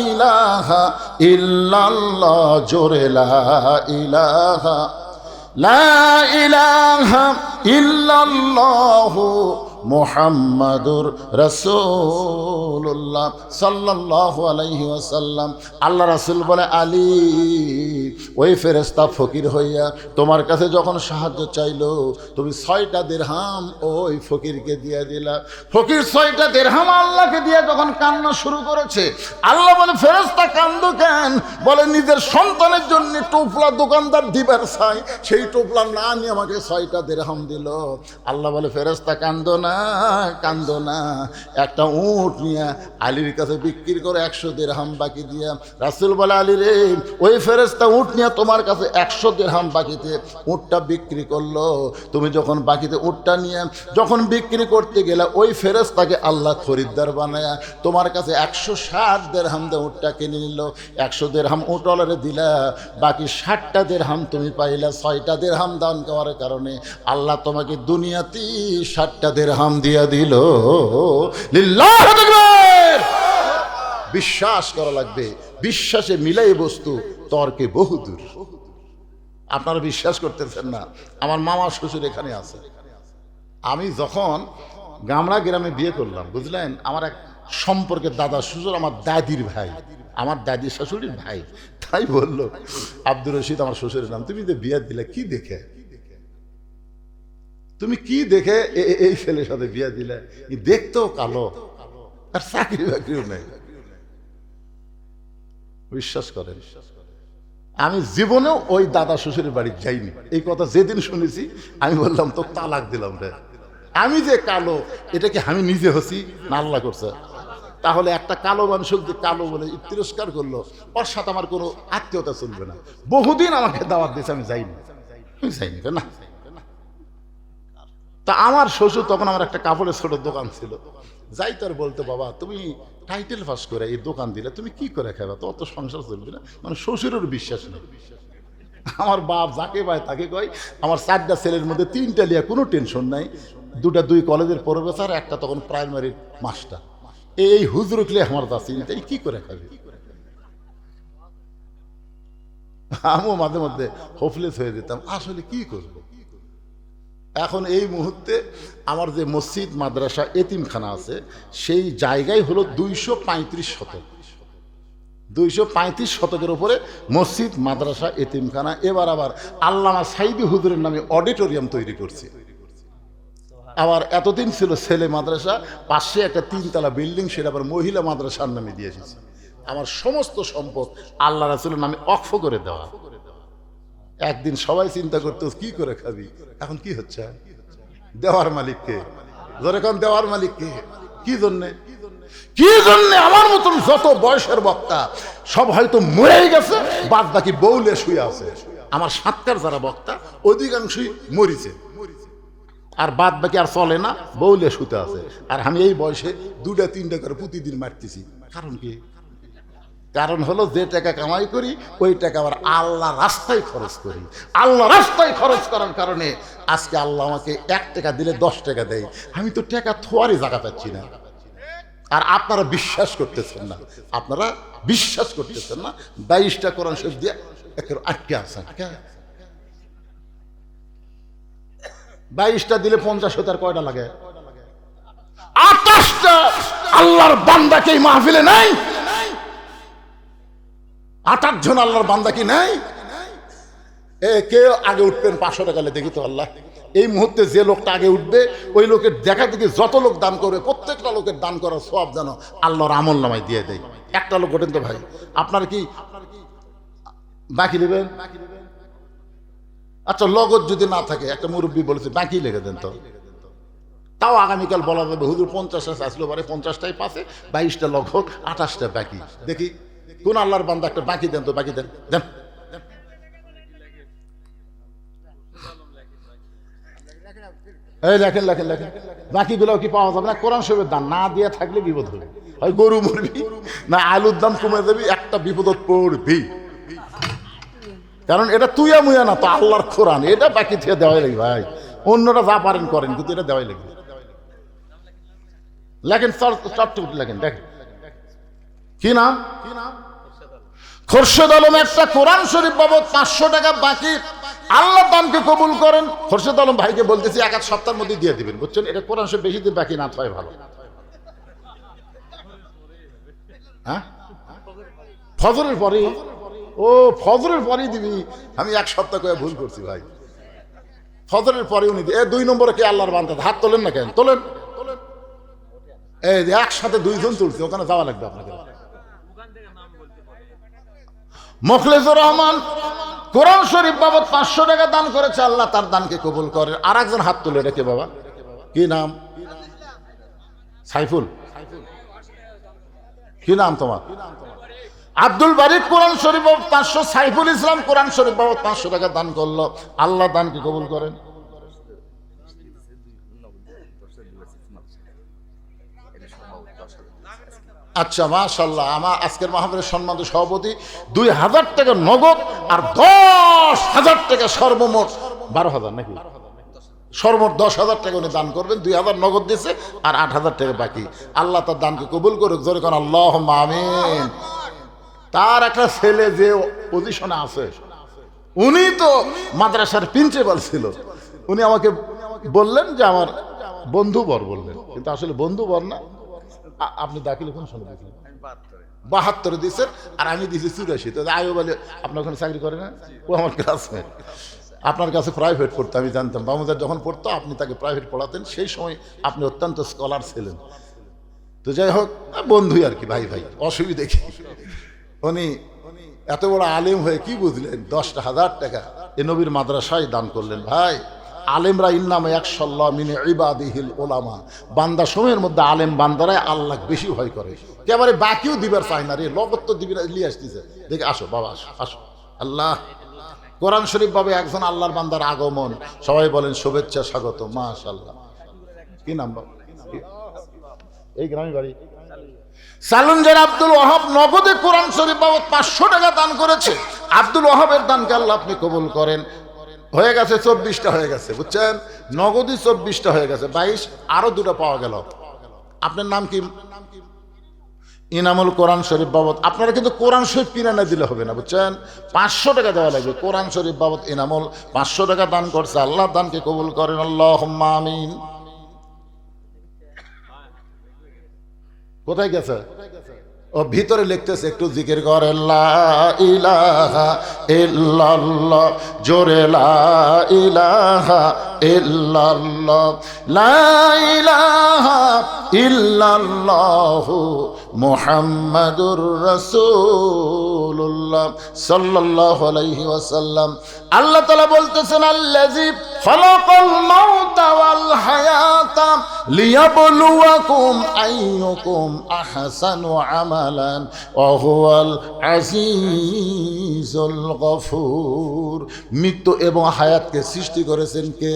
Speaker 1: ইলাহা ইল্লাল্লাহ, জোরে লা ইলাহা, লা ইলাহা ইল্লাল্লাহ মুহাম্মাদুর রাসূলুল্লাহ সাল্লাল্লাহু আলাইহি ওয়াসাল্লাম। আল্লাহ রাসূল বলে, আলী, ওই ফেরেশতা ফকির হইয়া তোমার কাছে যখন সাহায্য চাইলো, তুমি 6টা দিরহাম ওই ফকিরকে দিয়ে দিলা। ফকির 6টা দিরহাম আল্লাহকে দিয়ে যখন কান্না শুরু করেছে, আল্লাহ বলে, ফেরেশতা কান্দো কেন? বলে, নিজের সন্তানের জন্য টোপলা দোকানদার দিবার চাই, সেই টোপলা না নিয়ে আমাকে 6টা দিরহাম দিল। আল্লাহ বলে, ফেরেশতা কান্দো না, কান্দো না, একটা উট নিয়ে আলীর কাছে বিক্রি করে 100 দিরহাম বাকি দিয়া। রাসূল বলে, আলী রে, ওই ফেরেশতা উট নিয়ে তোমার কাছে 100 দিরহাম বাকিতে উটটা বিক্রি করলো। তুমি যখন বাকিতে উটটা নিয়ে যখন বিক্রি করতে গেলে, ওই ফেরেশতাকে আল্লাহ খরিদ্দার বানায়া তোমার কাছে 160 দিরহাম দিয়ে উটটা কিনে নিল। 100 দিরহাম উটওয়ালারে দিলা, বাকি 60টা দিরহাম তুমি পাইলা। 6টা দিরহাম দান করার কারণে আল্লাহ তোমাকে দুনিয়াতেই 60টা দিরহাম দিয়া দিল। লিল্লাহু আকবার। বিশ্বাস করা লাগবে। বিশ্বাসে মিলাই বস্তু, তর্কে বহুদূর। আপনারা বিশ্বাস করতেছেন না, আমার মামা শ্বশুর এখানে আছে। আমি যখন গামড়া গ্রামে বিয়ে করলাম, বুঝলেন, আমার এক সম্পর্কের দাদা শ্বশুর আমার দাদির ভাই, আমার দাদির শাশুড়ির ভাই। তাই বললো, আব্দুর রশিদ আমার শ্বশুরের নাম, তুমি যে বিয়ে দিলে কি দেখে, তুমি কি দেখে এই ছেলের সাথে বিয়ে দিলে? দেখতেও কালো, আর চাকরি বাকরিও নেই। বিশ্বাস করেন, আমি জীবনেও ওই দাদা শ্বশুরের বাড়ি যাইনি। এই কথা যেদিন শুনেছি আমি বললাম তো তালাক দিলাম রে। আমি যে কালো, এটা কি আমি নিজে হচ্ছি না আল্লাহ করছে? তাহলে একটা কালো মানুষকে যে কালো বলে তিরস্কার করলো, ওর সাথে আমার কোনো আত্মীয়তা চলবে না। বহুদিন আমাকে দাওয়াত দিয়েছে, আমি যাইনি না। তা আমার শ্বশুর তখন, আমার একটা কাপড়ের ছোট দোকান ছিল, যাই তার বলতো, বাবা তুমি টাইটেল পাস করে এই দোকান দিলে তুমি কি করে খাবে, তো অত সংসার চলবে না। মানে শ্বশুরের বিশ্বাস নেই। আমার বাপ যাকে পায় তাকে কয়, আমার 4টা ছেলের মধ্যে 3টা লিয়া কোনো টেনশন নাই, 2 কলেজের প্রফেসর, একটা তখন প্রাইমারির মাস্টার। এই হুজুর উঠলে আমার তা চিন্তা, কি করে খাবে। আমিও মাঝে মধ্যে হোপলেস হয়ে যেতাম, আসলে কি করব। এখন এই মুহূর্তে আমার যে মসজিদ মাদ্রাসা এতিমখানা আছে, সেই জায়গায় হলো 235 শতক। 235 শতকের উপরে মসজিদ মাদ্রাসা এতিমখানা। এবার আবার আল্লামা সাইদি হুজুরের নামে অডিটোরিয়াম তৈরি করছে। আবার এতদিন ছিল ছেলে মাদ্রাসা, পাশে একটা 3তলা বিল্ডিং, সেটা আবার মহিলা মাদ্রাসার নামে দিয়ে এসেছে। আমার সমস্ত সম্পদ আল্লাহ রাসূলের নামে অক্ষ করে দেওয়া। একদিন সবাই চিন্তা করতো কি করে খাবি, এখন কি হচ্ছে, দেওয়ার মালিককে, যখন দেওয়ার মালিককে। কি জন্যে আমার মতন যত বয়সের বক্তা সব হয়তো মরেই গেছে, বাদ বাকি বউলে শুয়ে আছে। আমার 7টার যারা বক্তা অধিকাংশই মরিছে, আর বাদ বাকি আর চলে না, বউলে শুতে আছে। আর আমি এই বয়সে 2-3টা করে প্রতিদিন মারতেছি। কারণ কি? কারণ হলো, যে টাকা কামাই করি ওই টাকা আবার আল্লাহ রাস্তায় খরচ করি। আল্লাহ রাস্তায় খরচ করার কারণে আজকে আল্লাহ আমাকে 1 টাকা দিলে 10 টাকা দেয়। আমি তো টাকা থোয়ারই জায়গা পাচ্ছি না। আর আপনারা বিশ্বাস করতেছেন না, 22টা কোরআন শরীফ দিয়ে আটকে আছেন। 22টা দিলে 50 হতে আর কয়টা লাগে? 28টা আল্লাহর বান্দাকে এই মাহফিলে নাই। 28 জন আল্লাহর বান্দা কি নাই? কে আগে উঠবেন 500 টাকা দেখি তো আল্লাহ। এই মুহূর্তে যে লোকটা আগে উঠবে, ওই লোকের দেখা দেখি যত লোক দান করবে, প্রত্যেকটা লোকের দান করার সওয়াব যেন আল্লাহর আমল নামায় দিয়ে দেয়। একটা লোক ওঠেন তো ভাই, আপনার কি বাকি নেবেন? আচ্ছা, লগত যদি না থাকে, একটা মুরব্বী বলেছে বাকি লিখে দেন তো, তাও আগামীকাল বলা যাবে হুজুর 50টা আসলো, পরে 50টাই পাশে, 22টা লগত, 28টা বাকি। দেখি কোন আল্লাহর বান্দা একটা বাকি দেন তো, বাকি দেন, দেন। এই লেখেন লেখেন লেখেন, বাকিগুলো কি পাওয়া যাবে না? কোরআন শরীফের দান না দিয়ে থাকলে বিপদ হবে, হয় গরু মরবি, না আলুর দাম কমে যাবি, একটা বিপদত পড়বি। কারণ এটা তুইয়া মুয়া না তো, আল্লাহর কোরআন, এটা বাকি থেকে দেওয়াই লাগবে ভাই। অন্যরা যা পারেন করেন, কিন্তু এটা দেওয়াই লাগবে। লেখেন, চট্টগ্রাম লেখেন, দেখেন কি নাম? খোরশেদ আলম। একটা কোরআন শরীফ বাবদ 500 টাকা বাকি, আল্লাহ দানকে কবুল করেন। খোরশেদ আলম ভাইকে বলতেছি 1 সপ্তাহের মধ্যে দিয়ে দিবেন, বুঝছেন? এটা কোরআন শরীফ বেশি দিন বাকি না হয় ভালো। হ্যাঁ, ফজরের পরে? ও, ফজরের পরেই দিবি? আমি 1 সপ্তাহ করে ভুল করছি ভাই। ফজরের পরে উনি 2 নম্বরে কে আল্লাহর বান্দা? হাত তোলেন না কেন? তোলেন। এই একসাথে 2 জন তুলছে, ওখানে যাওয়া লাগবে আপনাকে। মোখলেসুর রহমান কোরআন শরীফ বাবদ 500 টাকা দান করেছে, আল্লাহ তার দানকে কবুল করেন। আর একজন হাত তুলে রেখে, বাবা কি নাম? সাইফুল। কি নাম তোমার? আব্দুল বারিক কোরআন শরীফ বাবদ 500। সাইফুল ইসলাম কোরআন শরীফ বাবদ 500 টাকা দান করলো, আল্লাহ দানকে কবুল করেন। আচ্ছা, মাশাআল্লাহ। আমার আজকের মাহফিলের সম্মানিত সভাপতি 2000 টাকা নগদ আর 10,000 টাকা সর্বমোট 12,000 নাকি সর্বমোট 10,000 টাকা উনি দান করবেন, 2,000 নগদ দিয়েছে আর 8,000 টাকা বাকি। আল্লাহ তার দানকে কবুল করুক, জোরে কোন আল্লাহুম্মা আমিন। তার একটা ছেলে যে পজিশনে আছে, উনি তো মাদ্রাসার প্রিন্সিপাল ছিল, উনি আমাকে বললেন যে আমার বন্ধুবর বললেন, কিন্তু আসলে বন্ধুবর না। আপনি দাখিল কোন সালে দিয়েছিলেন? 72 দিয়েছেন আর আমি দিয়েছি 84। তো আয়ো বলে আপনার ওখানে চাকরি করে না, ও আমার ক্লাসমেট, আপনার কাছে প্রাইভেট পড়তো, আমি জানতাম। বামুদার যখন পড়তো আপনি তাকে প্রাইভেট পড়াতেন, সেই সময় আপনি অত্যন্ত স্কলার ছিলেন। তো যাই হোক, বন্ধুই আর কি, ভাই ভাই, অসুবিধে কি। উনি এত বড় আলেম হয়ে কি বুঝলেন 10,000 টাকা এ নবীর মাদ্রাসায় দান করলেন। ভাই, আলেমরা ইন্নামে একশাল্লাহ মিনে ইবাদিহিল ওলামা, বান্দা সময়ের মধ্যে আলেম বান্দারাই আল্লাহ বেশি ভয় করে। একেবারে বাকিও দিবার চায় না রে, লগত তো দিবিরা লিয়ে আসতেছে। দেখে আসো বাবা, আসো আসো। আল্লাহ কোরআন শরীফ ভাবে একজন আল্লাহর বান্দার আগমন, সবাই বলেন শুভেচ্ছা স্বাগত। মাশাআল্লাহ। কি নাম বাবা? এই গ্রামে বাড়ি সালুনজার আব্দুল ওয়াহাব নগদে কোরআন শরীফ বাবদ 500 টাকা দান করেছে। আব্দুল ওয়াহাবের দানকে আল্লাহ আপনি কবুল করেন। হয়ে গেছে 24টা হয়ে গেছে, বুঝছেন? নগদই 24টা হয়ে গেছে, 22 আরো 2টা পাওয়া গেল। আপনার নাম কি? ইনামুল কোরআন শরীফ বাবদ। আপনারা কিন্তু কোরআন শরীফ কিনে না দিলে হবে না, বুঝছেন? 500 টাকা দেওয়া লাগবে। কোরআন শরীফ বাবদ ইনামুল 500 টাকা দান করছে। আল্লাহ দানকে কবুল করেন, আল্লাহুম্মা আমিন। কোথায় গেছে? ও ভিতরে লিখতেছে, একটু জিকির করে লা ইলাহা ইল্লাল্লাহ, জোরে লা ইলাহা ইল্লাল্লাহ, লা ইলাহা ইল্লাল্লাহু মুহাম্মাদুর রাসূলুল্লাহ সাল্লাল্লাহু আলাইহি ওয়াসাল্লাম। আল্লাহ তাআলা বলতেছেন, আল্লাযী খালাকাল মাউতা ওয়াল হায়াতা লিয়াবলুয়াকুম আইয়ুকুম আহসানু আমালান ওয়া হুয়াল আজিজুল গফুর। মৃত্যু এবং হায়াতকে সৃষ্টি করেছেন কে?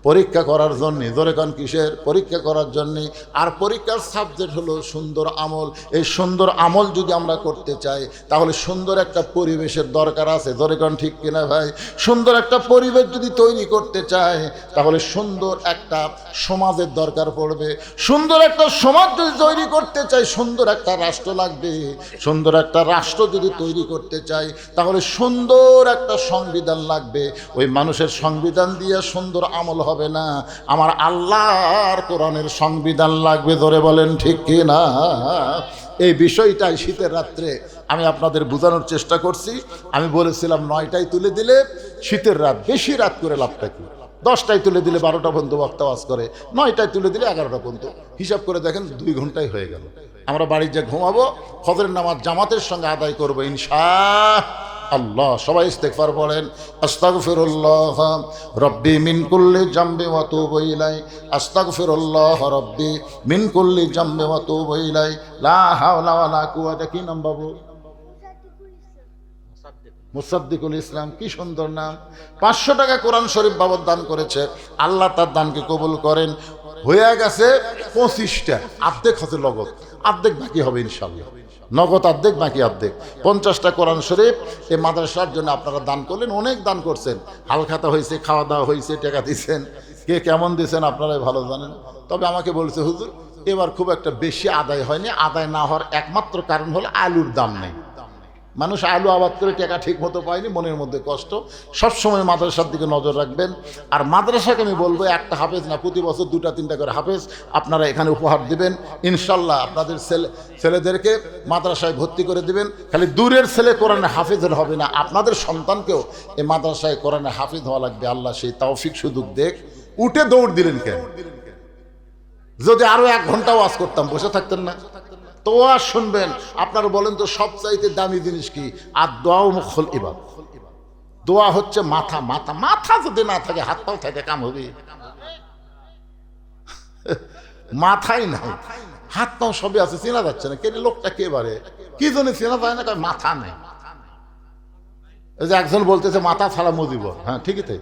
Speaker 1: পরীক্ষা করার জন্যে। ধরে কান কিসের? পরীক্ষা করার জন্যে। আর পরীক্ষার সাবজেক্ট হলো সুন্দর আমল। এই সুন্দর আমল যদি আমরা করতে চাই তাহলে সুন্দর একটা পরিবেশের দরকার আছে। ধরে কান ঠিক কিনা ভাই? সুন্দর একটা পরিবেশ যদি তৈরি করতে চাই তাহলে সুন্দর একটা সমাজের দরকার পড়বে। সুন্দর একটা সমাজ যদি তৈরি করতে চাই সুন্দর একটা রাষ্ট্র লাগবে। সুন্দর একটা রাষ্ট্র যদি তৈরি করতে চাই তাহলে সুন্দর একটা সংবিধান লাগবে। ওই মানুষের সংবিধান দিয়ে সুন্দর আমল হবে না, আমার আল্লাহর কোরআনের সংবিধান লাগবে। ধরে বলেন ঠিক কি না? এই বিষয়টাই শীতের রাত্রে আমি আপনাদের বোঝানোর চেষ্টা করছি। আমি বলেছিলাম 9টায় তুলে দিলে শীতের রাত, বেশি রাত করে লাভটা কি? 10টায় তুলে দিলে 12টা পর্যন্ত বক্তা ওয়াজ করে, 9টায় তুলে দিলে 11টা পর্যন্ত। হিসাব করে দেখেন 2 ঘন্টাই হয়ে গেল। আমরা বাড়ি যে ঘুমাবো, ফজরের নামাজ জামাতের সঙ্গে আদায় করবো ইনশাআল্লাহ। সবাই ইস্তেগফার পড়েন। আস্তাগফিরুল্লাহ রব্বি মিন কুল্লি জামবি ওয়া তুবু ইলাই, আস্তাগফিরুল্লাহ রব্বি মিন কুল্লি জামবি ওয়া তুবু ইলাই, লা হাওলা ওয়ালা কুওয়াতা। কি নাম বাবু? মুসাদ্দিকুল ইসলাম। কি সুন্দর নাম। 500 টাকা কোরআন শরীফ বাবদ দান করেছে। আল্লাহ তার দানকে কবুল করেন। হয়ে গেছে 25টা, অর্ধেক হতে নগদ, অর্ধেক বাকি হবে ইনশাআল্লাহ। নগদ অর্ধেক, বাকি অর্ধেক। 50টা কোরআন শরীফ এই মাদ্রাসার জন্য আপনারা দান করলেন। অনেক দান করছেন, হালখাতা হয়েছে, খাওয়া দাওয়া হয়েছে, টাকা দিচ্ছেন। কে কেমন দিয়েছেন আপনারাই ভালো জানেন। তবে আমাকে বলছে হুজুর এবার খুব একটা বেশি আদায় হয়নি। আদায় না হওয়ার একমাত্র কারণ হলো আলুর দাম নেই। মানুষ আলু আবাদ করে টাকা ঠিক মতো পায়নি, মনের মধ্যে কষ্ট। সবসময় মাদ্রাসার দিকে নজর রাখবেন। আর মাদ্রাসাকে আমি বলবো একটা হাফেজ না, প্রতি বছর 2-3টা করে হাফেজ আপনারা এখানে উপহার দিবেন ইনশাল্লাহ। আপনাদের ছেলেদেরকে মাদ্রাসায় ভর্তি করে দিবেন। খালি দূরের ছেলে কোরআনে হাফেজের হবে না, আপনাদের সন্তানকেও এই মাদ্রাসায় কোরআনে হাফেজ হওয়া লাগবে। আল্লাহ সেই তৌফিক সুযোগ দেখ। উঠে দৌড় দিলেন কেন? যদি আরো 1 ঘন্টা ওয়াজ করতাম বসে থাকতেন না? তো ওয়াজ শুনবেন। আপনারা বলেন তো সবচাইতে দামি জিনিস কি? আর দোয়াও মুখল ইবাদ। দোয়া হচ্ছে মাথা। মাথা মাথা যদি না থাকে হাত পাও থাকে কাম হবে? মাথাই নাই, হাত পাও সবই আছে, চেনা যাচ্ছে না। কে লোকটা কে বারে কি জন্য চেনা যায় না? মাথা নেই। এই যে একজন বলতেছে মাথা ছাড়া মজিব। হ্যাঁ ঠিকই তাই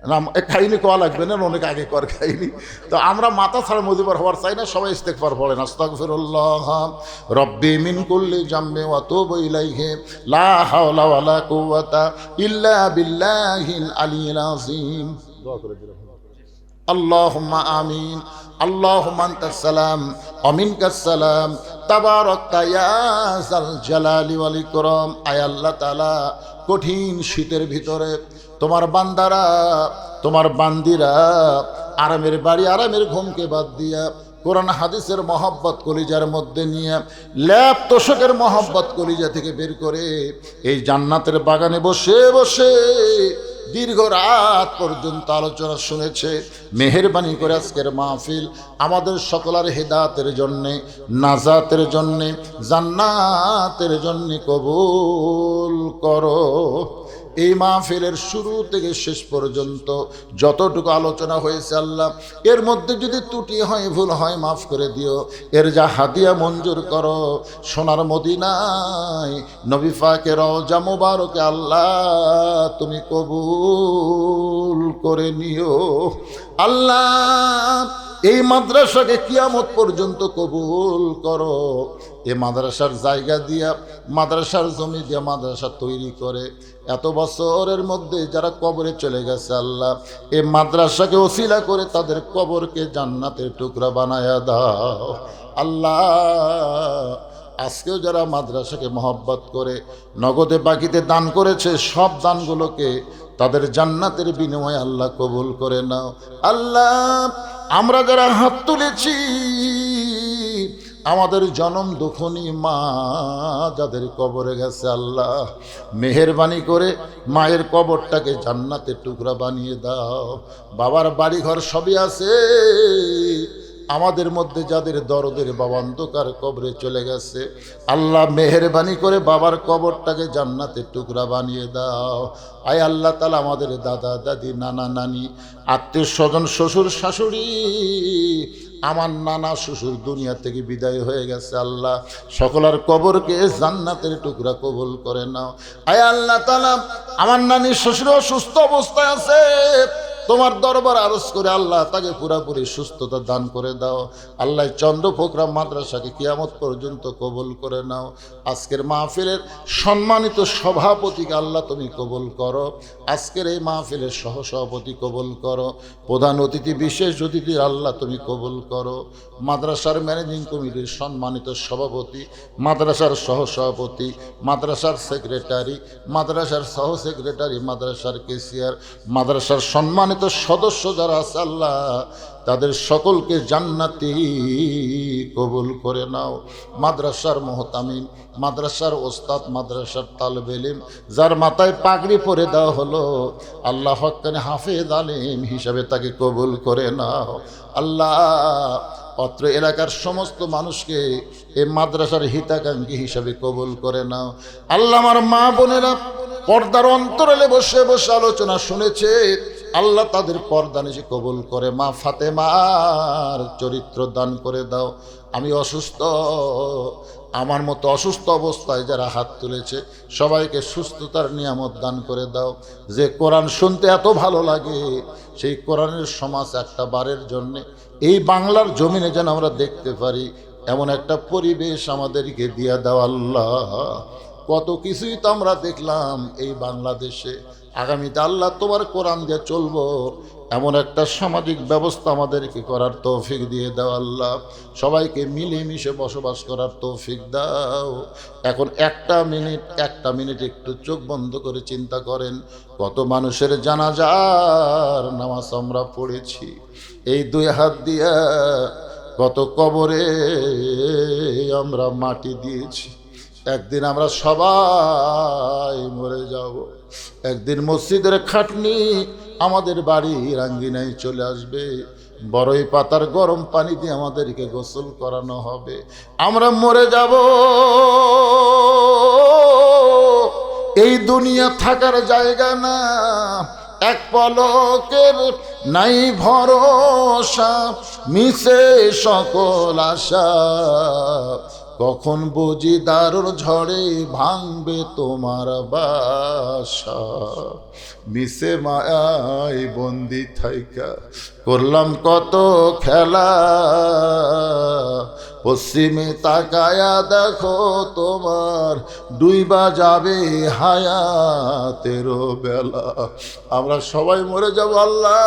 Speaker 1: না, কাহিনী কোয়া লাগবে না, অনেক আগে কর কাহিনী। তো আমরা মাথা ছাড়া মজিবর হওয়ার চাই না। সবাই ইস্তেগফার পড়েন। আস্তাগফিরুল্লাহ রব্বি মিন কুল্লি জামবি ওয়া তুবু ইলাইহি, লা হাওলা ওয়ালা কুওয়াতা ইল্লা বিল্লাহিল আলিয়্যিল আযীম। দোয়া করে দিলাম। আল্লাহুম্মা আমিন। আল্লাহুম্মা আনতাস সালাম ওয়া মিনকাস সালাম তাবারাকতা ইয়া যাল জালালি ওয়াল ইকরাম। আয় আল্লাহ তাআলা, কঠিন শীতের ভিতরে তোমার বান্দারা, তোমার বান্দিরা আরামের বাড়ি, আরামের ঘুমকে বাদ দিয়া কোরআন হাদিসের মহব্বত কলিজার মধ্যে নিয়ে, ল্যাপ তোষকের মহব্বত কলিজা থেকে বের করে এই জান্নাতের বাগানে বসে বসে দীর্ঘ রাত পর্যন্ত আলোচনা শুনেছে। মেহেরবানি করে আজকের মাহফিল আমাদের সকলের হেদায়েতের জন্যে, নাজাতের জন্যে, জান্নাতের জন্যে কবুল করো। এই মাহফিলের শুরু থেকে শেষ পর্যন্ত যতটুকু আলোচনা হয়েছে আল্লাহ, এর মধ্যে যদি ত্রুটি হয়, ভুল হয়, মাফ করে দিও। এর যা হাদিয়া মঞ্জুর করো সোনার মদিনায় নবী পাকের রওজা মুবারকে আল্লাহ তুমি কবুল করে নিও। আল্লাহ এই মাদ্রাসাকে কিয়ামত পর্যন্ত কবুল করো। এ মাদ্রাসার জায়গা দিয়া, মাদ্রাসার জমি দিয়া মাদ্রাসা তৈরি করে এত বছরের মধ্যে যারা কবরে চলে গেছে আল্লাহ, এ মাদ্রাসাকে ওসিলা করে তাদের কবরকে জান্নাতের টুকরা বানায়া দাও আল্লাহ। আজকেও যারা মাদ্রাসাকে মহব্বত করে নগদে বাকিতে দান করেছে, সব দানগুলোকে তাদের জান্নাতের বিনিময়ে আল্লাহ কবুল করে নাও আল্লাহ। আমরা যারা হাত তুলেছি, আমাদের জনম দুঃখনী মা যাদের কবরে গেছে আল্লাহ, মেহেরবানি করে মায়ের কবরটাকে জান্নাতের টুকরা বানিয়ে দাও। বাবার বাড়িঘর সবই আছে, আমাদের মধ্যে যাদের দরদের বাবা অন্ধকার কবরে চলে গেছে আল্লাহ, মেহেরবানি করে বাবার কবরটাকে জান্নাতের টুকরা বানিয়ে দাও। আয় আল্লাহ তাআলা, আমাদের দাদা দাদি, নানা নানি, আত্মীয় স্বজন, শ্বশুর শাশুড়ি, আমার নানা শ্বশুর দুনিয়া থেকে বিদায় হয়ে গেছে আল্লাহ, সকলের কবরকে জান্নাতের টুকরা কবুল করে নাও। আয় আল্লাহ তাআলা, আমার নানি শ্বশুর অসুস্থ অবস্থায় আছে, তোমার দরবার আরজ করে আল্লাহ তাকে পুরাপুরি সুস্থতা দান করে দাও আল্লাহ। চন্দ্রপোখরা মাদ্রাসাকে কিয়ামত পর্যন্ত কবুল করে নাও। আজকের মাহফিলের সম্মানিত সভাপতিকে আল্লাহ তুমি কবুল করো। আজকের এই মাহফিলের সহসভাপতি কবুল করো। প্রধান অতিথি, বিশেষ অতিথি আল্লাহ তুমি কবুল করো। মাদ্রাসার ম্যানেজিং কমিটির সম্মানিত সভাপতি, মাদ্রাসার সহসভাপতি, মাদ্রাসার সেক্রেটারি, মাদ্রাসার সহ সেক্রেটারি, মাদ্রাসার কেসিয়ার, মাদ্রাসার সম্মানিত সদস্য যারা আছে আল্লাহ, তাদের সকলকে জান্নাতি কবুল করে নাও। মাদ্রাসার মুহতামিম, মাদ্রাসার ওস্তাদ, মাদ্রাসার তালেবে ইলম, যার মাথায় পাগড়ি পরে দেওয়া হলো আল্লাহ, হক্কানে হাফেজ আলিম হিসাবে তাকে কবুল করে নাও আল্লাহ। অত্র এলাকার সমস্ত মানুষকে এই মাদ্রাসার হিতাকাঙ্ক্ষী হিসাবে কবুল করে নাও আল্লাহ। আমার মা বোনেরা পর্দার অন্তরালে বসে বসে আলোচনা শুনেছে আল্লাহ, তাদের পর্দা নিশে কবুল করে। মা ফাতেমার চরিত্র দান করে দাও। আমি অসুস্থ, আমার মতো অসুস্থ অবস্থায় যারা হাত তুলেছে সবাইকে সুস্থতার নিয়ামত দান করে দাও। যে কোরআন শুনতে এত ভালো লাগে, সেই কোরআনের সমাজ একটা বারের জন্যে এই বাংলার জমিনে যেন আমরা দেখতে পারি, এমন একটা পরিবেশ আমাদেরকে দিয়া দাও আল্লাহ। কত কিছুই তো আমরা দেখলাম এই বাংলাদেশে, আগামীতে আল্লাহ তোমার কোরআন দিয়ে চলবো এমন একটা সামাজিক ব্যবস্থা আমাদেরকে করার তৌফিক দিয়ে দাও আল্লাহ। সবাইকে মিলেমিশে বসবাস করার তৌফিক দাও। এখন একটা মিনিট একটু চোখ বন্ধ করে চিন্তা করেন, কত মানুষের জানাজার নামাজ আমরা পড়েছি, এই দুই হাত দিয়া কত কবরে আমরা মাটি দিয়েছি। একদিন আমরা সবাই মরে যাব, একদিন মসজিদের খাটনি আমাদের বাড়ির আঙ্গিনায় চলে আসবে, বড়ই পাতার গরম পানি দিয়ে আমাদেরকে গোসল করানো হবে, আমরা মরে যাব। এই দুনিয়া থাকার জায়গা না, এক পলকের নাই ভরসা, মিশে সকল আশা, কখন বুঝি দারুর ঝড়ে ভাঙবে তোমার বাসা। মিশে মায়ায় বন্দি থাইকা করলাম কত খেলা, পশ্চিমে তাকায়া দেখো তোমার ডুইবা যাবে হায়াতেরও বেলা। আমরা সবাই মরে যাব আল্লাহ,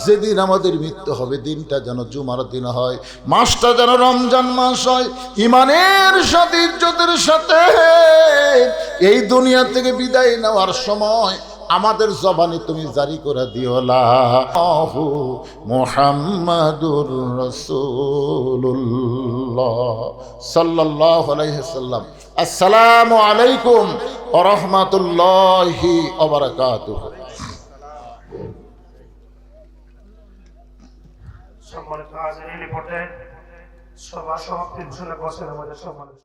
Speaker 1: যেদিন আমাদের মৃত্যু হবে দিনটা যেন জুমার দিন হয়, মাসটা যেন রমজান মাস হয়। ইমানের সাথে ইজ্জতের সাথে এই দুনিয়া থেকে বিদায় নেওয়ার সময় আমাদের জবানে তুমি জারি করে দিও লা মুহাম্মাদুর রাসূলুল্লাহ সাল্লাল্লাহু আলাইহি সাল্লাম। আসসালামু আলাইকুম ওয়া রাহমাতুল্লাহি ওয়া বারাকাতুহু।
Speaker 2: সম্মানিত হাজিরিন, এই পর্যায়ে সভা সমাপ্তির ঘোষণা করছেন আমাদের সম্মানিত